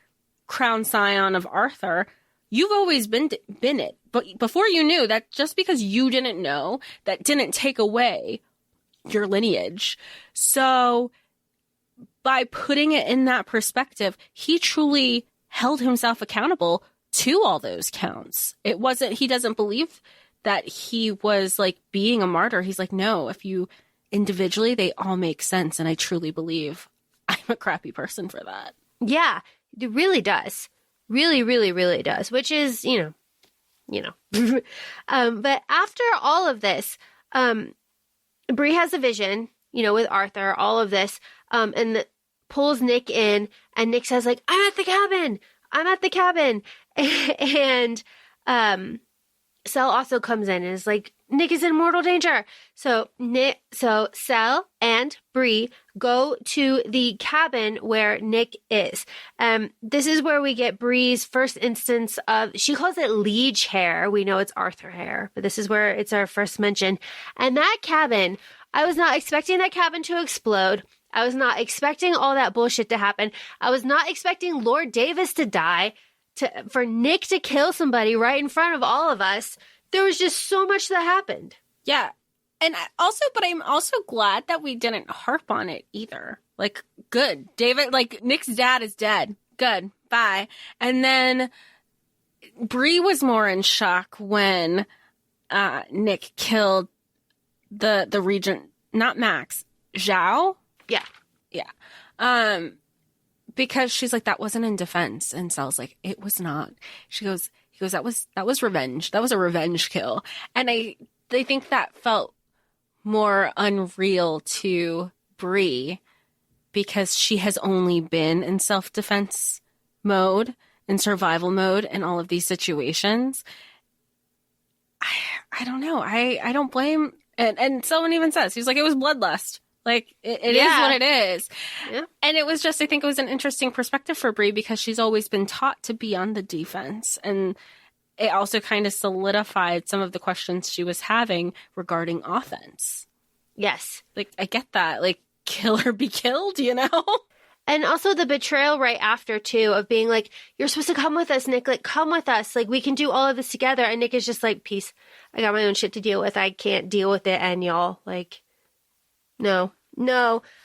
Crown Sion of Arthur, you've always been it. But before you knew that, just because you didn't know, that didn't take away your lineage. So by putting it in that perspective, he truly held himself accountable to all those counts. It wasn't, he doesn't believe that he was like being a martyr. He's like, no, if you individually, they all make sense. And I truly believe I'm a crappy person for that. Yeah, it really does. Really, really, really does, which is, you know. But after all of this, Bree has a vision, with Arthur, all of this, and pulls Nick in, and Nick says, like, I'm at the cabin. And Sel also comes in and is like, Nick is in mortal danger. So Sel and Bree go to the cabin where Nick is. This is where we get Bree's first instance of, she calls it liege hair. We know it's Arthur hair, but this is where it's our first mention. And that cabin, I was not expecting that cabin to explode. I was not expecting all that bullshit to happen. I was not expecting Lord Davis to die, for Nick to kill somebody right in front of all of us. There was just so much that happened. Yeah. And but I'm also glad that we didn't harp on it either. Like, good. David, like, Nick's dad is dead. Good. Bye. And then Bree was more in shock when Nick killed the regent, not Max, Zhao. Yeah. Yeah. Because she's like, that wasn't in defense. And Sel's like, it was not. He goes, that was revenge. That was a revenge kill. And I think that felt more unreal to Bree because she has only been in self-defense mode, in survival mode in all of these situations. I don't know. I don't blame. And someone even says, he's like, it was bloodlust. Like, it is what it is. Yeah. And it was just, I think it was an interesting perspective for Bree because she's always been taught to be on the defense. And it also kind of solidified some of the questions she was having regarding offense. Yes. Like, I get that. Like, kill or be killed, And also the betrayal right after, too, of being like, you're supposed to come with us, Nick. Like, come with us. Like, we can do all of this together. And Nick is just like, peace. I got my own shit to deal with. I can't deal with it. And y'all, like... No.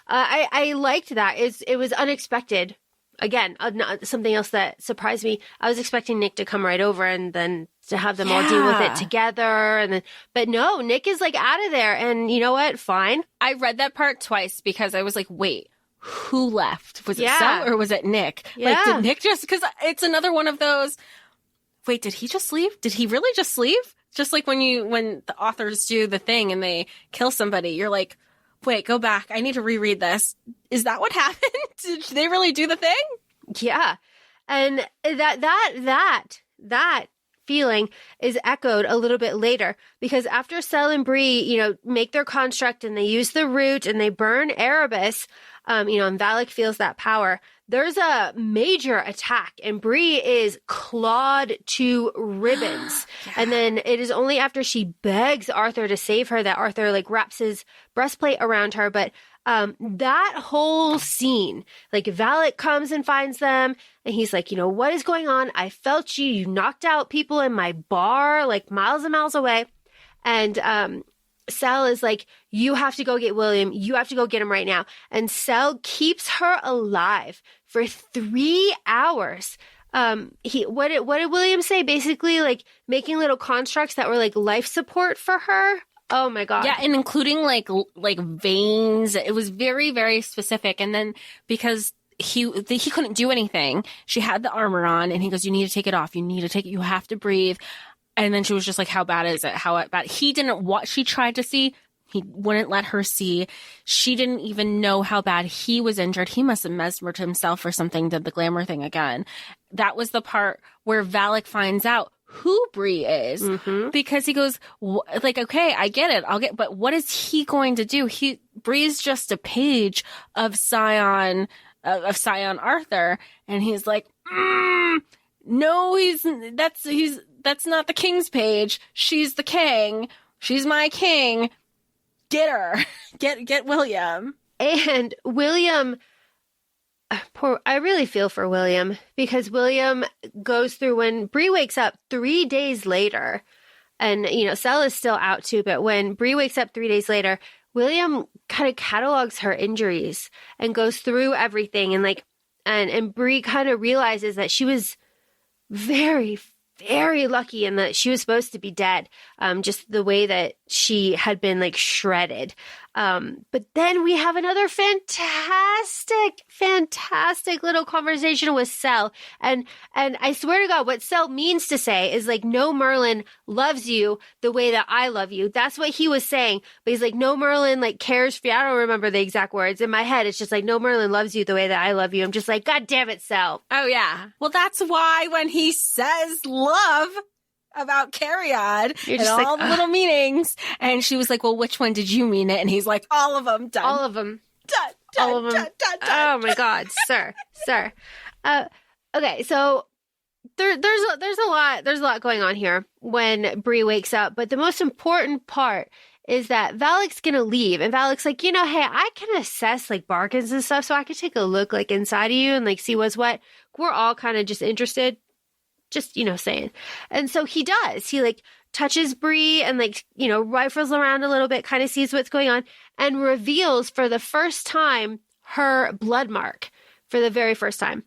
I liked that. It was unexpected. Again, something else that surprised me. I was expecting Nick to come right over and then to have them all deal with it together. But no, Nick is like out of there. And you know what? Fine. I read that part twice because I was like, wait, who left? Was it Sel or was it Nick? Yeah. Like, did Nick just, because it's another one of those, wait, did he just leave? Did he really just leave? Just like when the authors do the thing and they kill somebody, you're like, wait, go back. I need to reread this. Is that what happened? Did they really do the thing? Yeah. And that feeling is echoed a little bit later because after Sel and Bree, make their construct and they use the root and they burn Erebus, and Valak feels that power. There's a major attack and Bree is clawed to ribbons. Yeah. And then it is only after she begs Arthur to save her that Arthur like wraps his breastplate around her. But that whole scene, like Valak comes and finds them and he's like, what is going on? I felt you. You knocked out people in my bar, like miles and miles away. And Sel is like, you have to go get William. You have to go get him right now. And Sel keeps her alive for 3 hours. What did William say? Basically, like making little constructs that were like life support for her. Oh my God. Yeah, and including like veins. It was very, very specific. And then because he couldn't do anything, she had the armor on, and he goes, "You need to take it off. You need to take it. You have to breathe." And then she was just like, "How bad is it? How bad?" He didn't what she tried to see. He wouldn't let her see. She didn't even know how bad he was injured. He must have mesmerized himself or something, did the glamour thing again. That was the part where Valak finds out who Bree is, because he goes, like, okay, I get it. But what is he going to do? Bree's just a page of Scion Arthur. And he's like, no, that's not the king's page. She's the king. She's my king. Get her. Get William. And William, I really feel for William, because William goes through, when Bree wakes up 3 days later, and, Sel is still out too, but when Bree wakes up 3 days later, William kind of catalogs her injuries and goes through everything, and Bree kind of realizes that she was very, very lucky and that she was supposed to be dead, just the way that she had been like shredded. But then we have another fantastic little conversation with Sel. And I swear to God, what Sel means to say is like, no Merlin loves you the way that I love you. That's what he was saying. But he's like, no Merlin like cares for you. I don't remember the exact words. In my head, it's just like, no Merlin loves you the way that I love you. I'm just like, God damn it, Sel. Oh, yeah. Well, that's why when he says love about Cariad and all the little meanings, and she was like, well, which one did you mean it? And he's like, all of them. Done. All of them. Done. All of them. Done. Oh my God, sir. Okay, so there's a lot going on here when Bree wakes up, but the most important part is that Valak's gonna leave, and Valak's like, hey, I can assess like bargains and stuff, so I can take a look like inside of you and like see what's what. We're all kind of just interested. Just, saying. And so he does. He like touches Bree and like, rifles around a little bit, kind of sees what's going on, and reveals for the first time her blood mark for the very first time.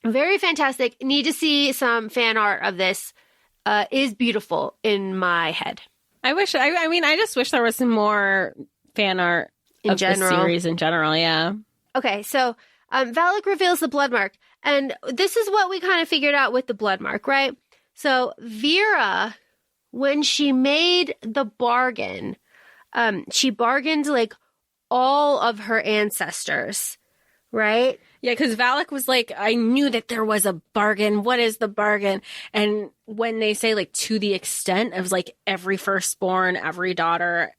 Very fantastic. Need to see some fan art of this. Is beautiful in my head. I just wish there was some more fan art of the series in general. Yeah. Okay. So, Valak reveals the blood mark. And this is what we kind of figured out with the blood mark, right? So Vera, when she made the bargain, she bargained like all of her ancestors, right? Yeah, because Valak was like, I knew that there was a bargain. What is the bargain? And when they say like to the extent of like every firstborn, every daughter,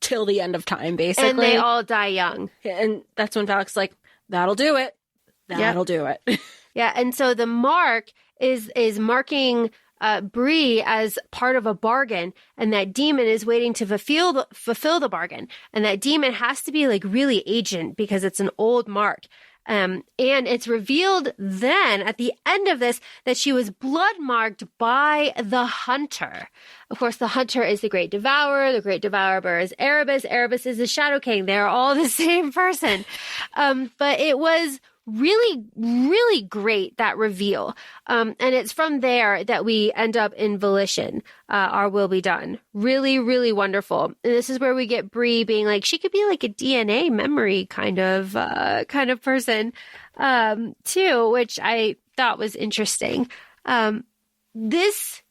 till the end of time, basically. And they all die young. And that's when Valak's like, that'll do it. That'll do it. Yeah, and so the mark is marking Bree as part of a bargain, and that demon is waiting to fulfill the bargain. And that demon has to be like really ancient because it's an old mark. And it's revealed then at the end of this that she was blood-marked by the Hunter. Of course, the Hunter is the Great Devourer. The Great Devourer is Erebus. Erebus is the Shadow King. They're all the same person. But it was really, really great, that reveal. And it's from there that we end up in Volition, Our Will Be Done. Really, really wonderful. And this is where we get Bree being like, she could be like a DNA memory kind of person, too, which I thought was interesting. This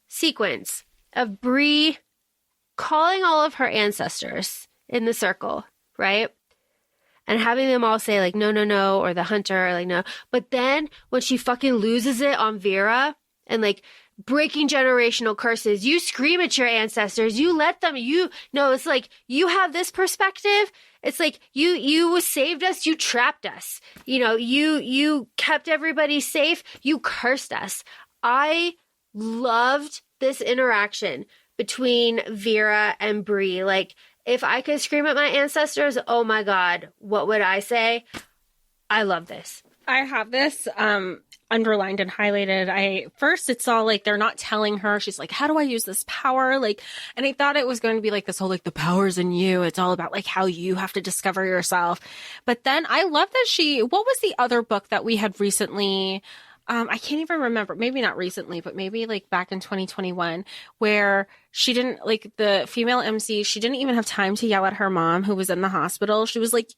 sequence of Bree calling all of her ancestors in the circle, right? And having them all say like, no, or the Hunter, like, no. But then when she fucking loses it on Vera and like breaking generational curses, you scream at your ancestors, you let them, it's like, you have this perspective. It's like, you saved us, you trapped us. You kept everybody safe, you cursed us. I loved this interaction between Vera and Bree. Like, if I could scream at my ancestors, oh my God, what would I say? I love this. I have this. underlined and highlighted. First, it's all like, they're not telling her. She's like, how do I use this power? Like, and I thought it was going to be like this whole, like, the power's in you. It's all about like how you have to discover yourself. But then I love that what was the other book that we had recently, I can't even remember, maybe not recently, but maybe like back in 2021, where she didn't, like, the female MC, she didn't even have time to yell at her mom who was in the hospital. She was like,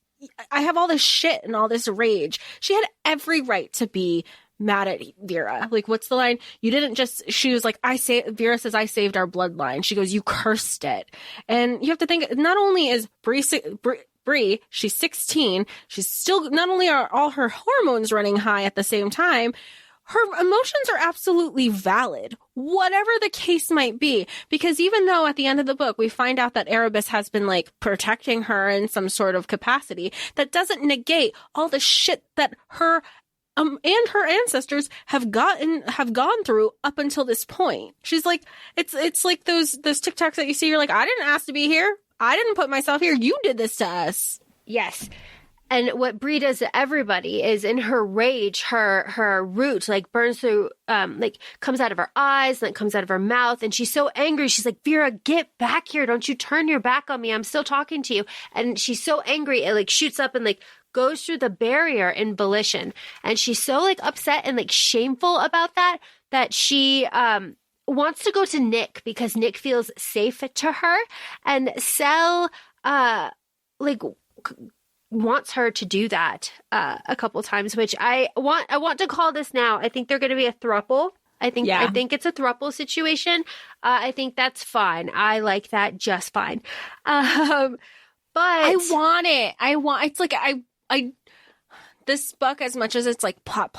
I have all this shit and all this rage. She had every right to be mad at Vera. Like, what's the line? You didn't just, she was like, Vera says, I saved our bloodline. She goes, you cursed it. And you have to think, not only is Bree, she's 16, she's still, not only are all her hormones running high at the same time, her emotions are absolutely valid, whatever the case might be. Because even though at the end of the book, we find out that Erebus has been like protecting her in some sort of capacity, that doesn't negate all the shit that her and her ancestors have gone through up until this point. She's like, it's like those TikToks that you see, you're like, I didn't ask to be here. I didn't put myself here. You did this to us. Yes. And what Bree does to everybody is, in her rage, her root like burns through, like comes out of her eyes, and then comes out of her mouth. And she's so angry. She's like, Vera, get back here. Don't you turn your back on me. I'm still talking to you. And she's so angry. It like shoots up and like goes through the barrier in volition. And she's so like upset and like shameful about that she, wants to go to Nick because Nick feels safe to her. And Sel, wants her to do that a couple times, which I want to call this now. I think they're going to be a throuple. I think it's a throuple situation. I think that's fine. I like that just fine. But I want it. It's like this book, as much as it's like plot,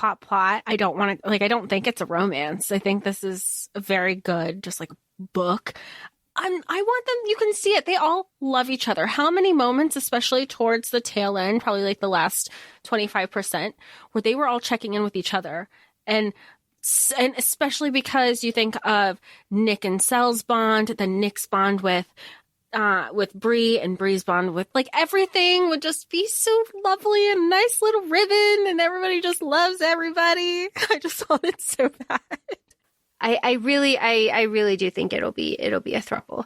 I don't want it. Like, I don't think it's a romance. I think this is a very good, just like book. I want them, you can see it. They all love each other. How many moments, especially towards the tail end, probably like the last 25%, where they were all checking in with each other. And especially because you think of Nick and Sel's bond, then Nick's bond with Bree, and Bree's bond with, like, everything would just be so lovely and nice little ribbon, and everybody just loves everybody. I just want it so bad. I really do think it'll be a throuple.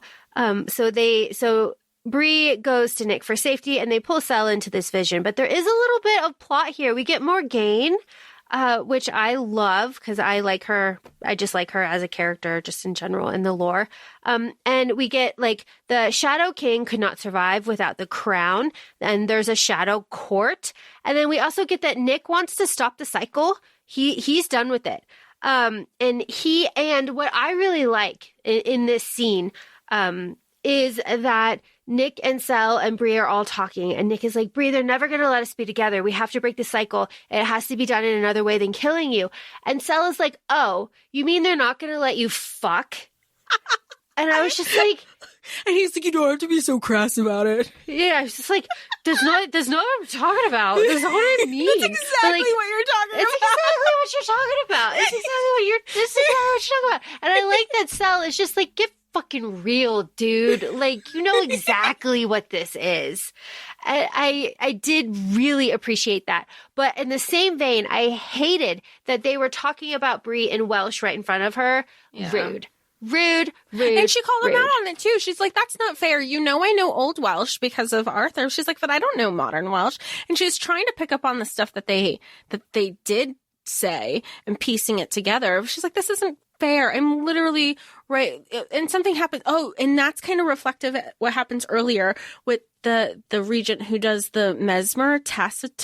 So Bree goes to Nick for safety, and they pull Sel into this vision. But there is a little bit of plot here. We get Morgaine, which I love because I like her. I just like her as a character, just in general in the lore. And we get, like, the Shadow King could not survive without the crown, and there's a Shadow Court. And then we also get that Nick wants to stop the cycle. He's done with it. And what I really like in this scene, is that Nick and Sel and Bree are all talking, and Nick is like, Bree, they're never going to let us be together. We have to break the cycle. It has to be done in another way than killing you. And Sel is like, oh, you mean they're not going to let you fuck? And I was just like, and he's like, you don't have to be so crass about it. Yeah, I was just like, that's not what I'm talking about. That's not what I mean. That's exactly what you're talking about. It's exactly what you're talking about. This is exactly what you're talking about. And I like that Sel is just like, get fucking real, dude. Like, you know exactly what this is. I did really appreciate that. But in the same vein, I hated that they were talking about Bree in Welsh right in front of her. Yeah. Rude. And she called him out on it too. She's like, that's not fair. You know, I know Old Welsh because of Arthur. She's like, but I don't know Modern Welsh. And she's trying to pick up on the stuff that they did say and piecing it together. She's like, this isn't fair. I'm literally right. And something happened. Oh, and that's kind of reflective of what happens earlier with the regent who does the mesmer, Tacitus.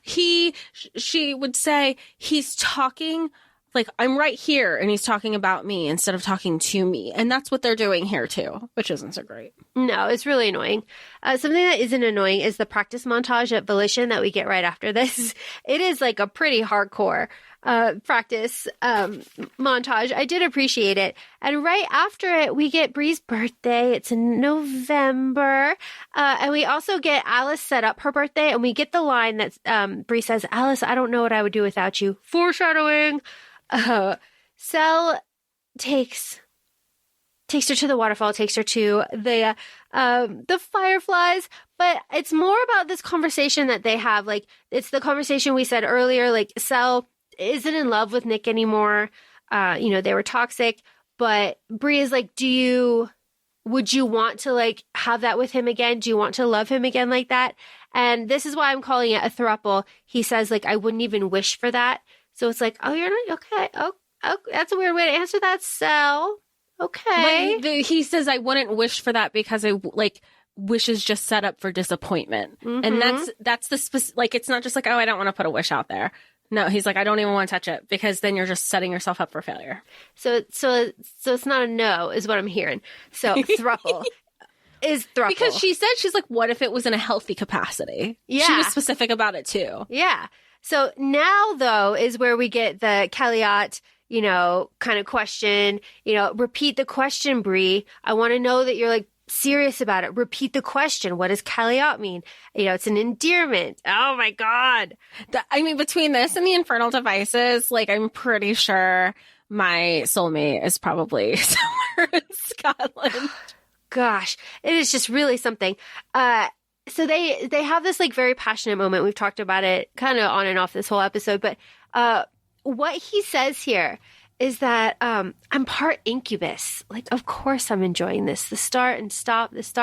She would say he's talking like, I'm right here, and he's talking about me instead of talking to me. And that's what they're doing here, too, which isn't so great. No, it's really annoying. Something that isn't annoying is the practice montage at Volition that we get right after this. It is like a pretty hardcore practice montage. I did appreciate it. And right after it, we get Bree's birthday. It's in November. And we also get Alice set up her birthday, and we get the line that Bree says, Alice, I don't know what I would do without you. Foreshadowing. Sel takes her to the waterfall, takes her to the fireflies, But it's more about this conversation that they have. Like, it's the conversation we said earlier, like, Sel isn't in love with Nick anymore. They were toxic. But Bree is like, would you want to, like, have that with him again? Do you want to love him again like that? And this is why I'm calling it a throuple. He says, like, I wouldn't even wish for that. So it's like, oh, you're not, okay. Oh, that's a weird way to answer that, Sel. Okay. But he says, I wouldn't wish for that because wish is just set up for disappointment. Mm-hmm. And that's the like, it's not just like, oh, I don't want to put a wish out there. No, he's like, I don't even want to touch it because then you're just setting yourself up for failure. So it's not a no is what I'm hearing. So throuple is throuple. Because she's like, what if it was in a healthy capacity? Yeah. She was specific about it too. Yeah. So now though is where we get the Caliot, kind of question, repeat the question, Bree. I want to know that you're like serious about it. Repeat the question. What does Caliot mean? It's an endearment. Oh my God. Between this and the infernal devices, like, I'm pretty sure my soulmate is probably somewhere in Scotland. Gosh, it is just really something. So they have this like very passionate moment. We've talked about it kind of on and off this whole episode, but what he says here is that I'm part incubus. Like, of course I'm enjoying this. The start and stop with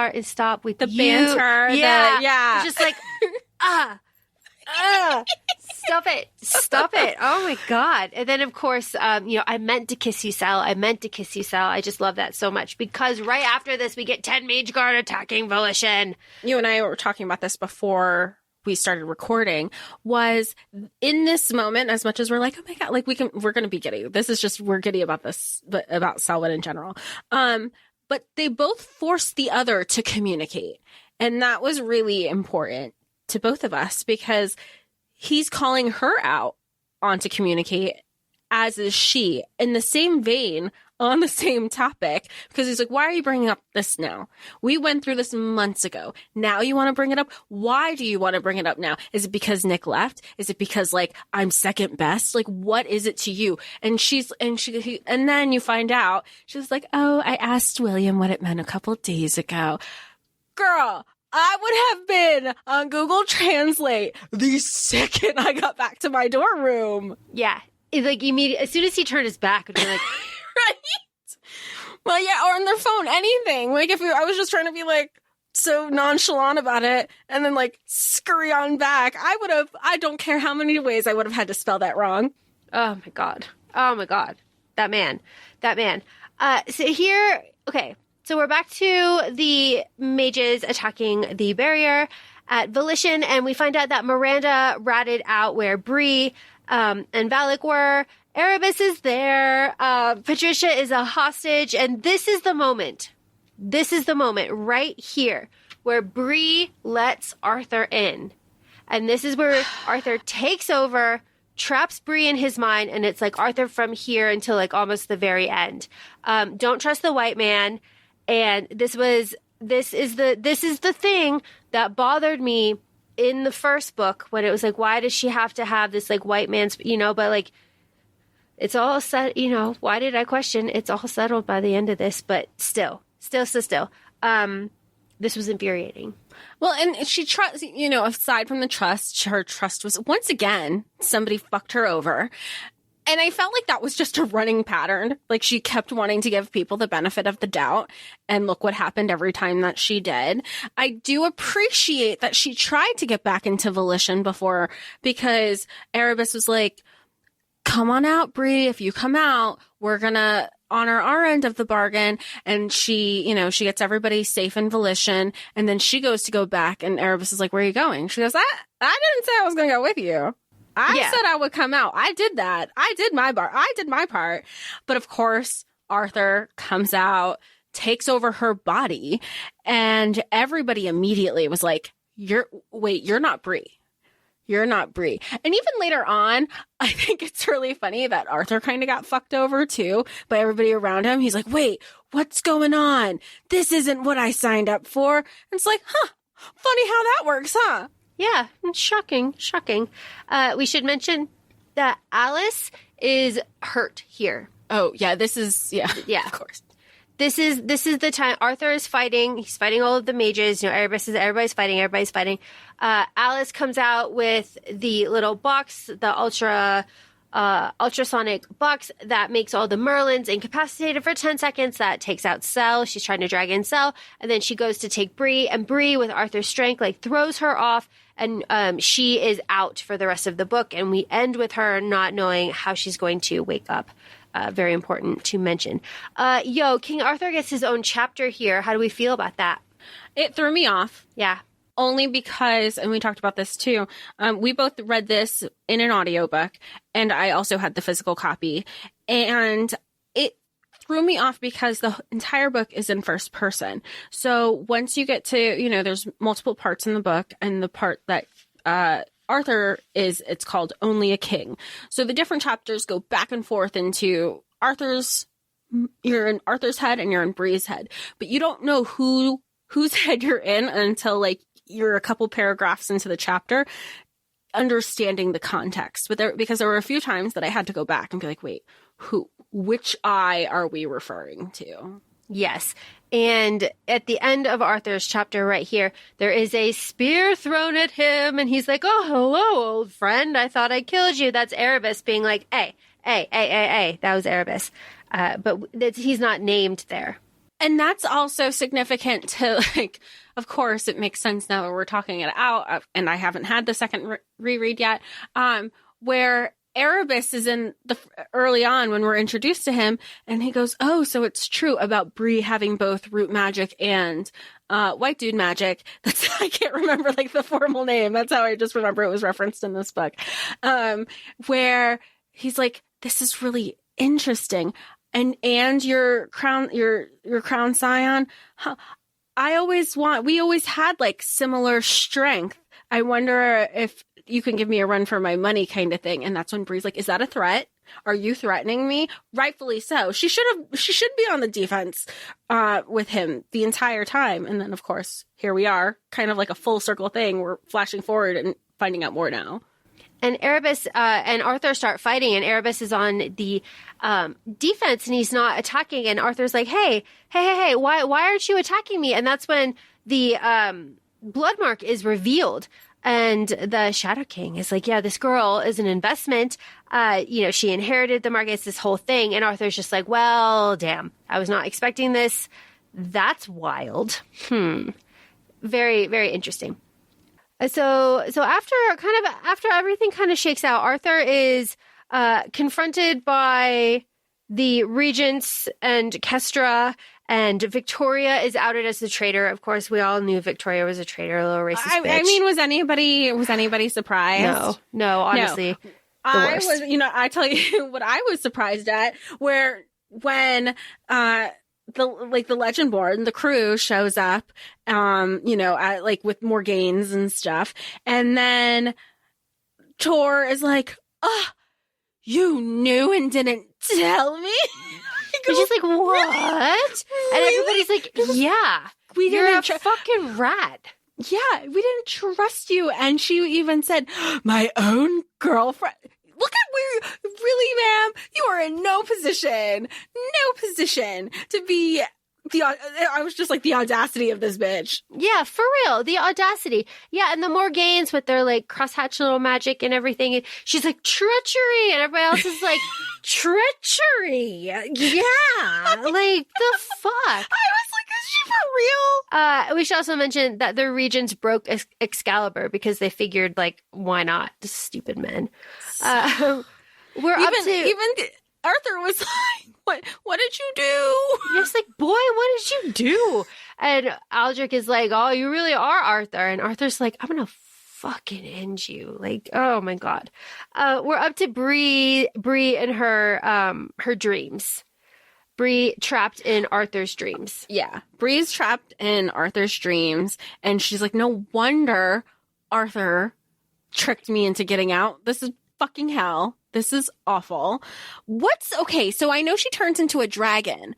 the you. banter. Yeah. It's just like, stop it. Oh my God. And then of course, I meant to kiss you, Sel. I just love that so much because right after this, we get 10 Mage Guard attacking Volition. You and I were talking about this before we started recording, was in this moment, as much as we're like, oh my God, like we're going to be giddy. This is just, we're giddy about this, but about Selwyn in general. But they both forced the other to communicate. And that was really important to both of us because he's calling her out on to communicate, as is she, in the same vein, on the same topic, because he's like, why are you bringing up this now? We went through this months ago. Now you want to bring it up? Why do you want to bring it up now? Is it because Nick left? Is it because, like, I'm second best? Like, what is it to you? And then you find out, she's like, oh, I asked William what it meant a couple days ago. Girl, I would have been on Google Translate the second I got back to my dorm room. Yeah. It's like immediately, as soon as he turned his back, I'd be like, right? Well, yeah, or on their phone, anything. Like, if I was just trying to be, like, so nonchalant about it and then, like, scurry on back, I don't care how many ways I would have had to spell that wrong. Oh, my God. That man. So here, okay, so we're back to the mages attacking the barrier at Volition, and we find out that Miranda ratted out where Bree and Valak were. Erebus is there. Patricia is a hostage. And this is the moment right here where Bree lets Arthur in. And this is where Arthur takes over, traps Bree in his mind. And it's like Arthur from here until like almost the very end. Don't trust the white man. And this is the thing that bothered me in the first book when it was like, why does she have to have this like white man's, but like, it's all set, why did I question? It's all settled by the end of this, but still. This was infuriating. Well, and she trusts, aside from the trust, her trust was, once again, somebody fucked her over. And I felt like that was just a running pattern. Like, she kept wanting to give people the benefit of the doubt. And look what happened every time that she did. I do appreciate that she tried to get back into Volition before, because Erebus was like, come on out, Bree. If you come out, we're going to honor our end of the bargain. And she, she gets everybody safe in Volition. And then she goes to go back. And Erebus is like, where are you going? She goes, I didn't say I was going to go with you. I said I would come out. I did that. I did my part. But of course, Arthur comes out, takes over her body, and everybody immediately was like, you're not Bree. You're not Bree. And even later on, I think it's really funny that Arthur kind of got fucked over too by everybody around him. He's like, wait, what's going on? This isn't what I signed up for. And it's like, funny how that works, huh? Yeah, shocking. We should mention that Alice is hurt here. Oh, yeah, this is, yeah, of course. This is the time Arthur is fighting. He's fighting all of the mages. Everybody's fighting. Alice comes out with the little box, the ultrasonic box that makes all the Merlins incapacitated for 10 seconds. That takes out Cell. She's trying to drag in Cell. And then she goes to take Bree. And Bree, with Arthur's strength, throws her off. And she is out for the rest of the book. And we end with her not knowing how she's going to wake up. Very important to mention. King Arthur gets his own chapter here. How do we feel about that? It threw me off. Yeah. Only because, and we talked about this too, we both read this in an audiobook, and I also had the physical copy. And it threw me off because the entire book is in first person. So once you get to, there's multiple parts in the book, and the part that Arthur is, it's called Only a King. So the different chapters go back and forth into you're in Arthur's head and you're in Bree's head. But you don't know whose head you're in until you're a couple paragraphs into the chapter, understanding the context. Because there were a few times that I had to go back and be like, wait, which eye are we referring to? Yes. And at the end of Arthur's chapter right here, there is a spear thrown at him. And he's like, oh, hello, old friend. I thought I killed you. That's Erebus being like, hey. That was Erebus. But he's not named there. And that's also significant to, of course, it makes sense now that we're talking it out, and I haven't had the second reread yet, where Erebus is in early on when we're introduced to him, and he goes, oh, so it's true about Bree having both root magic and white dude magic. I can't remember the formal name. That's how I just remember it was referenced in this book, where he's like, this is really interesting. And your crown Sion, we always had similar strength. I wonder if you can give me a run for my money kind of thing. And that's when Bree's like, is that a threat? Are you threatening me? Rightfully so. She should be on the defense with him the entire time. And then of course, here we are, kind of like a full circle thing. We're flashing forward and finding out more now. And Erebus and Arthur start fighting, and Erebus is on the defense, and he's not attacking. And Arthur's like, hey, why aren't you attacking me? And that's when the Bloodmark is revealed. And the Shadow King is like, yeah, this girl is an investment. She inherited the mark. It's this whole thing. And Arthur's just like, well, damn, I was not expecting this. That's wild. Very, very interesting. So after everything kind of shakes out, Arthur is confronted by the regents and Kestra, and Victoria is outed as the traitor. Of course, we all knew Victoria was a traitor, a little racist bitch. I mean, was anybody surprised? No, honestly. No. I was, I tell you what I was surprised at, when the Legendborn, the crew shows up, with more gains and stuff. And then Tor is like, oh, you knew and didn't tell me? She's just like, what? Really? And everybody's like, yeah, you're a fucking rat. Yeah, we didn't trust you. And she even said, my own girlfriend. Look at really, ma'am, you are in no position to be I was just like, the audacity of this bitch. Yeah, for real. The audacity. Yeah, and the Morganes with their crosshatch little magic and everything. And she's like, treachery. And everybody else is like, treachery. Yeah. The fuck. I was like, is she for real? We should also mention that the regents broke Excalibur because they figured, why not? Stupid men. We're up to... Arthur was like, what did you do? Just like, boy, what did you do? And Aldrich is like, oh, you really are Arthur. And Arthur's like, I'm going to fucking end you. Oh my God. We're up to Bree and her dreams. Bree trapped in Arthur's dreams. Yeah. Bree's trapped in Arthur's dreams. And she's like, no wonder Arthur tricked me into getting out. This is fucking hell. This is awful. Okay, so I know she turns into a dragon,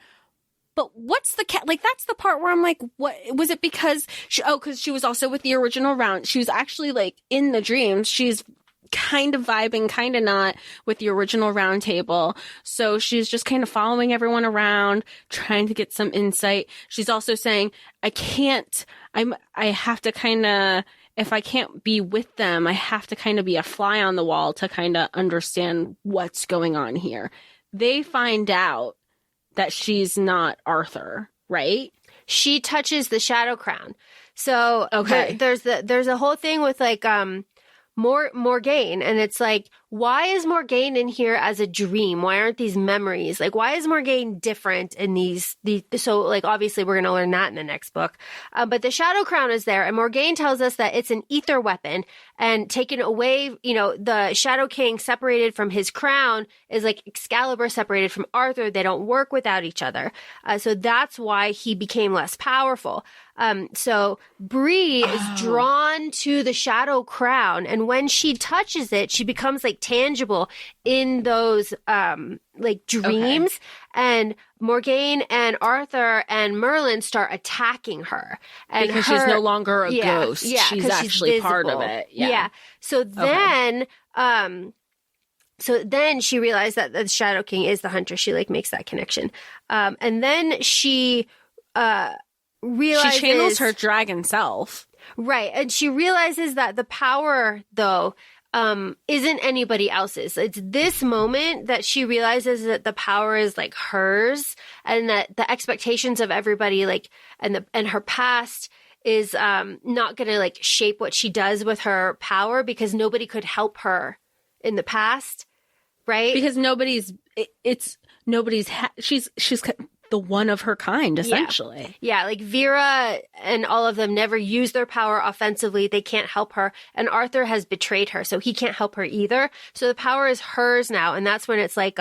but what's the cat? That's the part where I'm like, what was it? Because because she was also with the original round. She was actually in the dreams. She's kind of vibing, kind of not with the original round table. So she's just kind of following everyone around, trying to get some insight. She's also saying, I have to kind of, if I can't be with them, I have to kind of be a fly on the wall to kind of understand what's going on here. They find out that she's not Arthur, right? She touches the Shadow Crown. So Okay. there's a whole thing with like Morgaine, and it's like, why is Morgaine in here as a dream? Why aren't these memories? Like, why is Morgaine different in these? So, like, obviously, we're going to learn that in the next book. But the Shadow Crown is there, and Morgaine tells us that it's an ether weapon, and taken away, the Shadow King separated from his crown is like Excalibur separated from Arthur. They don't work without each other. So that's why he became less powerful. So Bree is drawn to the Shadow Crown, and when she touches it, she becomes like tangible in those like dreams. Okay. And Morgaine and Arthur and Merlin start attacking her, and because she's no longer a ghost. Yeah, she's actually part of it. Yeah. So then, she realized that the Shadow King is the hunter. She like makes that connection, and then she realizes she channels her dragon self, right? And she realizes that the power, though, isn't anybody else's. It's this moment that she realizes that the power is like hers, and that the expectations of everybody, like, and her past is not going to like shape what she does with her power, because nobody could help her in the past, right? Because she's the one of her kind, essentially. Yeah, like Vera and all of them never use their power offensively. They can't help her. And Arthur has betrayed her, so he can't help her either. So the power is hers now. And that's when it's like,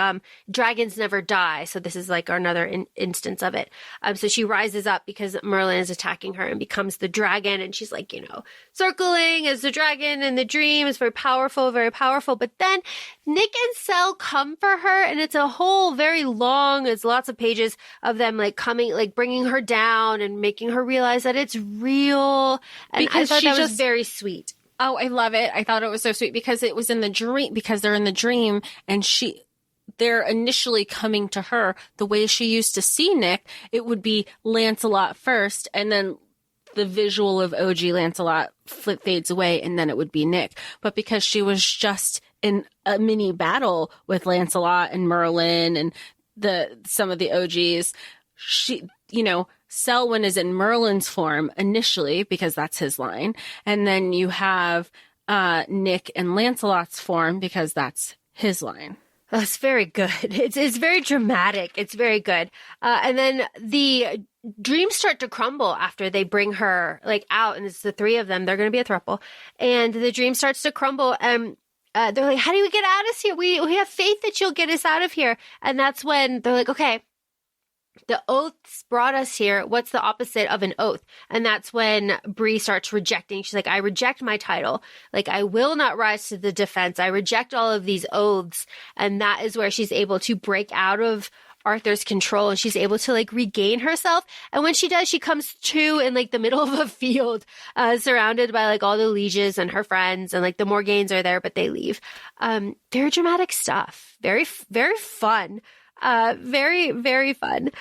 dragons never die. So this is like another instance of it. So she rises up because Merlin is attacking her and becomes the dragon. And she's like, circling as the dragon in the dream. Is very powerful, very powerful. But then Nick and Sel come for her, and it's a whole very long, it's lots of pages of them like coming, like bringing her down and making her realize that it's real. And because I thought that was very sweet. Oh, I love it. I thought it was so sweet because it was in the dream, because they're in the dream, and they're initially coming to her the way she used to see Nick. It would be Lancelot first, and then the visual of OG Lancelot fades away, and then it would be Nick. But because she was just in a mini battle with Lancelot and Merlin and some of the OGs, Selwyn is in Merlin's form initially, because that's his line. And then you have Nick and Lancelot's form, because that's his line. That's very good. It's very dramatic. It's very good. And then the dreams start to crumble after they bring her like out, and it's the three of them. They're going to be a throuple. And the dream starts to crumble, and they're like, how do we get out of here? We have faith that you'll get us out of here. And that's when they're like, okay, the oaths brought us here. What's the opposite of an oath? And that's when Bree starts rejecting. She's like, I reject my title. Like, I will not rise to the defense. I reject all of these oaths. And that is where she's able to break out of Arthur's control, and she's able to like regain herself. And when she does, she comes to in like the middle of a field, surrounded by like all the lieges and her friends, and like the Morgaines are there, but they leave. Very dramatic stuff. Very, very fun. Very, very fun.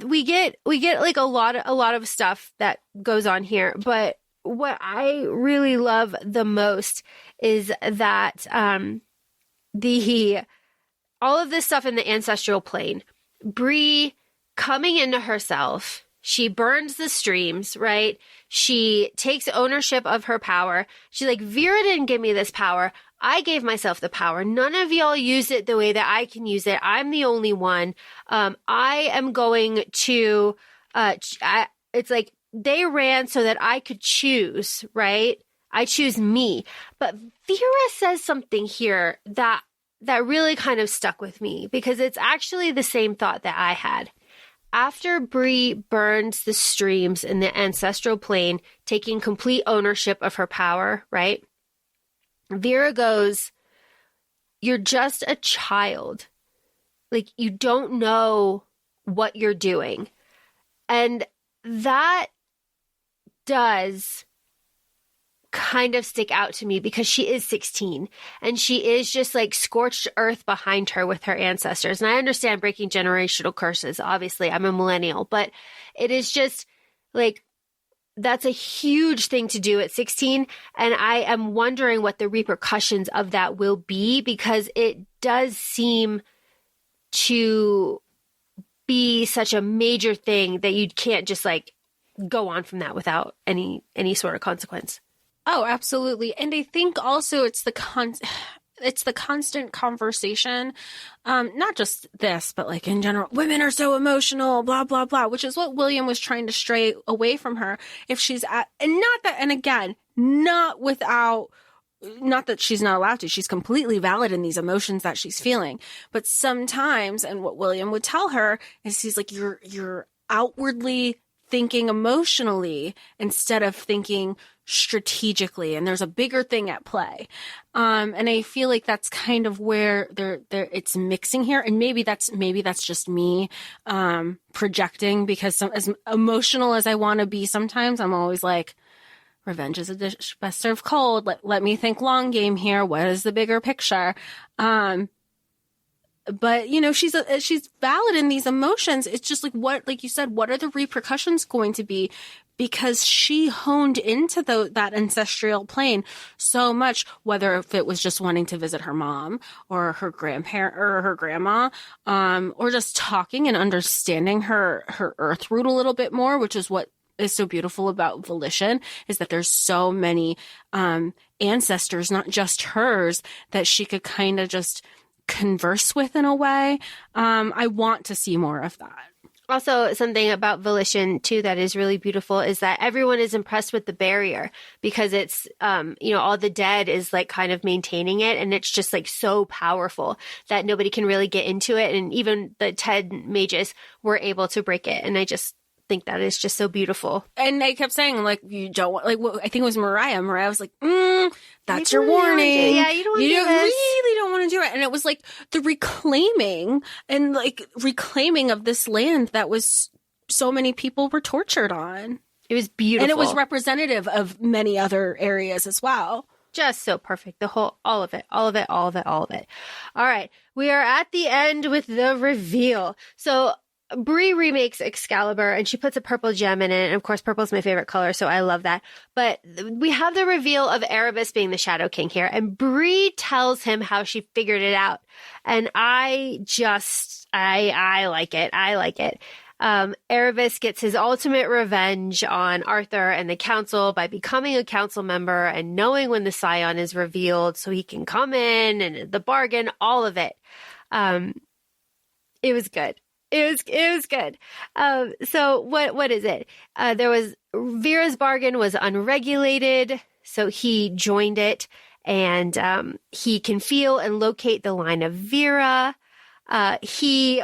We get like a lot of stuff that goes on here, but what I really love the most is that, all of this stuff in the ancestral plane, Bree coming into herself, she burns the streams, right? She takes ownership of her power. She's like, Vera didn't give me this power. I gave myself the power. None of y'all used it the way that I can use it. I'm the only one. I am going to, it's like they ran so that I could choose, right? I choose me. But Vera says something here that really kind of stuck with me, because it's actually the same thought that I had. After Bree burns the streams in the ancestral plane, taking complete ownership of her power, right? Vera goes, you're just a child. Like, you don't know what you're doing. And that does kind of stick out to me because she is 16 and she is just like scorched earth behind her with her ancestors. And I understand breaking generational curses. Obviously, I'm a millennial, but it is just like, that's a huge thing to do at 16. And I am wondering what the repercussions of that will be, because it does seem to be such a major thing that you can't just like go on from that without any sort of consequence. Oh, absolutely. And I think also it's the constant conversation, not just this, but like in general, women are so emotional, blah, blah, blah, which is what William was trying to stray away from her. If she's not that she's not allowed to, she's completely valid in these emotions that she's feeling. But sometimes, and what William would tell her is he's like, you're outwardly thinking emotionally instead of thinking strategically, and there's a bigger thing at play. And I feel like that's kind of where it's mixing here. And maybe that's just me projecting, because as emotional as I want to be, sometimes I'm always like, revenge is a dish best served cold. Let me think long game here. What is the bigger picture? But you know, she's valid in these emotions. It's just like, like you said, what are the repercussions going to be? Because she honed into that ancestral plane so much, whether if it was just wanting to visit her mom or her grandparent or her grandma, or just talking and understanding her earth root a little bit more, which is what is so beautiful about volition, is that there's so many ancestors, not just hers, that she could kind of just converse with in a way. I want to see more of that. Also, something about volition, too, that is really beautiful is that everyone is impressed with the barrier, because it's, all the dead is like kind of maintaining it. And it's just like so powerful that nobody can really get into it. And even the Ted mages were able to break it. And I just think that is just so beautiful. And they kept saying, like, you don't want, like, I think it was Mariah. Mariah was like, that's your warning. Yeah, you don't really don't want to do it. And it was like the reclaiming of this land that was so many people were tortured on. It was beautiful. And it was representative of many other areas as well. Just so perfect. All of it. All right. We are at the end with the reveal. So Bree remakes Excalibur and she puts a purple gem in it. And of course, purple is my favorite color, so I love that. But we have the reveal of Erebus being the Shadow King here. And Bree tells him how she figured it out. And I like it. I like it. Erebus gets his ultimate revenge on Arthur and the council by becoming a council member and knowing when the Scion is revealed so he can come in, and the bargain, all of it. It was good. It was good. So what is it? There was Vera's bargain was unregulated, so he joined it, and he can feel and locate the line of Vera. You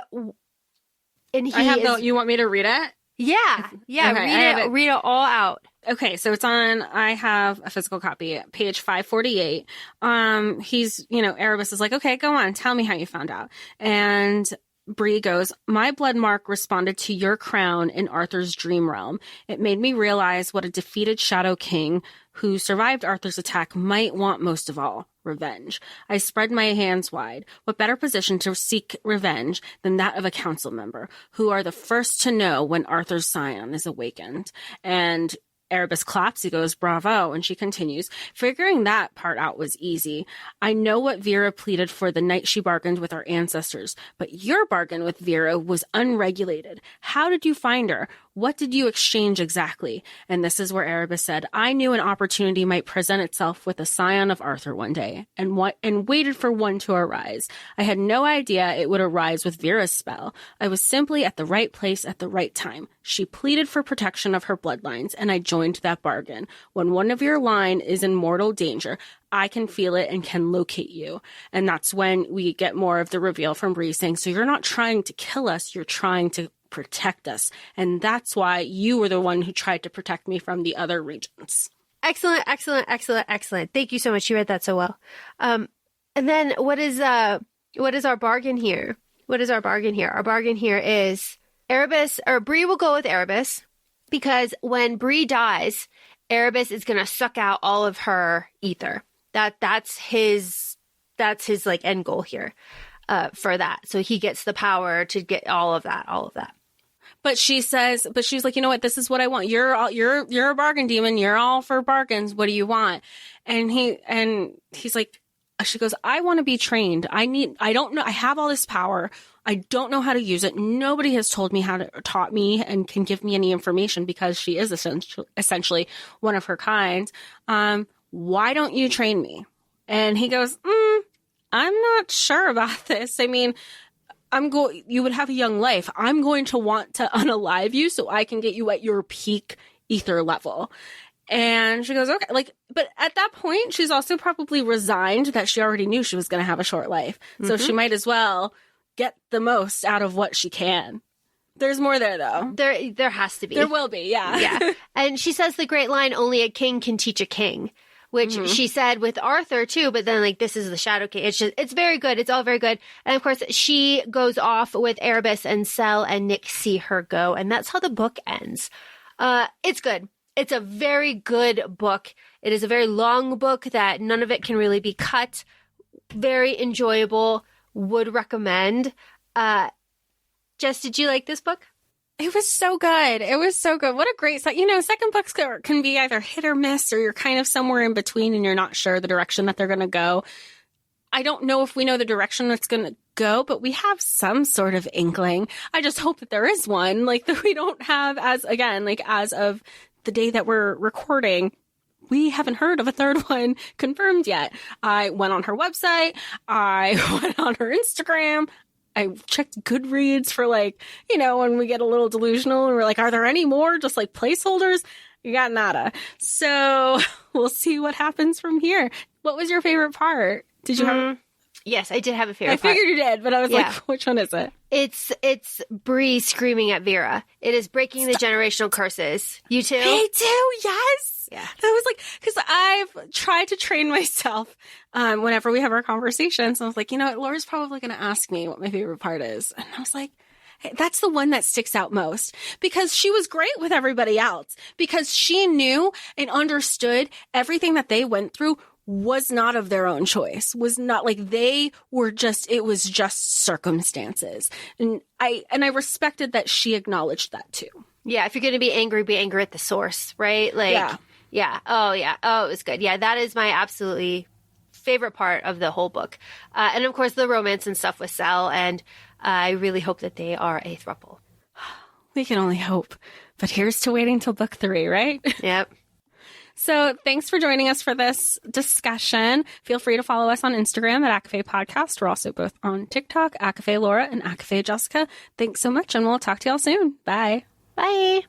want me to read it? Yeah. Okay, read it all out. Okay, so I have a physical copy, page 548. Erebus is like, okay, go on, tell me how you found out. And Bree goes, my blood mark responded to your crown in Arthur's dream realm. It made me realize what a defeated Shadow King who survived Arthur's attack might want most of all, revenge. I spread my hands wide. What better position to seek revenge than that of a council member, who are the first to know when Arthur's Scion is awakened? And Erebus claps. He goes, bravo. And she continues, figuring that part out was easy. I know what Vera pleaded for the night she bargained with our ancestors, but your bargain with Vera was unregulated. How did you find her? What did you exchange exactly? And this is where Erebus said, I knew an opportunity might present itself with a Scion of Arthur one day, and waited for one to arise. I had no idea it would arise with Vera's spell. I was simply at the right place at the right time. She pleaded for protection of her bloodlines, and I joined that bargain. When one of your line is in mortal danger, I can feel it and can locate you. And that's when we get more of the reveal from Bree saying, so you're not trying to kill us, you're trying to protect us. And that's why you were the one who tried to protect me from the other regents. Excellent. Thank you so much. You read that so well. And then what is our bargain here? Our bargain here is Erebus, or Bree will go with Erebus, because when Bree dies Erebus is going to suck out all of her ether. That's his like end goal here for that. So he gets the power to get all of that. But she's like, you know what? This is what I want. You're a bargain demon. You're all for bargains. What do you want? And he's like, she goes, I want to be trained. I don't know. I have all this power. I don't know how to use it. Nobody has taught me and can give me any information because she is essentially one of her kind. Why don't you train me? And he goes, I'm not sure about this. I mean, you would have a young life. I'm going to want to unalive you so I can get you at your peak ether level. And she goes, okay. But at that point, she's also probably resigned that she already knew she was going to have a short life. So she might as well get the most out of what she can. There's more there, though. There has to be. There will be, yeah. Yeah. And she says the great line, only a king can teach a king, which she said with Arthur, too. But then, this is the Shadow King. It's very good. It's all very good. And, of course, she goes off with Erebus, and Cell and Nick see her go. And that's how the book ends. It's good. It's a very good book. It is a very long book that none of it can really be cut. Very enjoyable. Would recommend. Jess, did you like this book? It was so good. What a great set. Second books can be either hit or miss, or you're kind of somewhere in between and you're not sure the direction that they're going to go. I don't know if we know the direction that's going to go, but we have some sort of inkling. I just hope that there is one, that we don't have as of the day that we're recording. We haven't heard of a third one confirmed yet. I went on her website. I went on her Instagram. I checked Goodreads for when we get a little delusional and we're like, are there any more just placeholders? You got nada. So we'll see what happens from here. What was your favorite part? Did you have? Yes, I did have a favorite part. I figured you did, but I was like, which one is it? It's Bree screaming at Vera. It is breaking the generational curses. You too? Me too, yes. Yeah. That was because I've tried to train myself whenever we have our conversations. I was like, Laura's probably going to ask me what my favorite part is. And I was like, hey, that's the one that sticks out most, because she was great with everybody else, because she knew and understood everything that they went through was not of their own choice, was not it was just circumstances. And I respected that she acknowledged that too. Yeah. If you're going to be angry at the source, right? Yeah. Oh, yeah. Oh, it was good. Yeah. That is my absolutely favorite part of the whole book. And of course the romance and stuff with Cell. And I really hope that they are a throuple. We can only hope, but here's to waiting till book 3, right? Yep. So thanks for joining us for this discussion. Feel free to follow us on Instagram at ACOFAE Podcast. We're also both on TikTok, ACOFAE Laura and ACOFAE Jessica. Thanks so much, and we'll talk to y'all soon. Bye. Bye.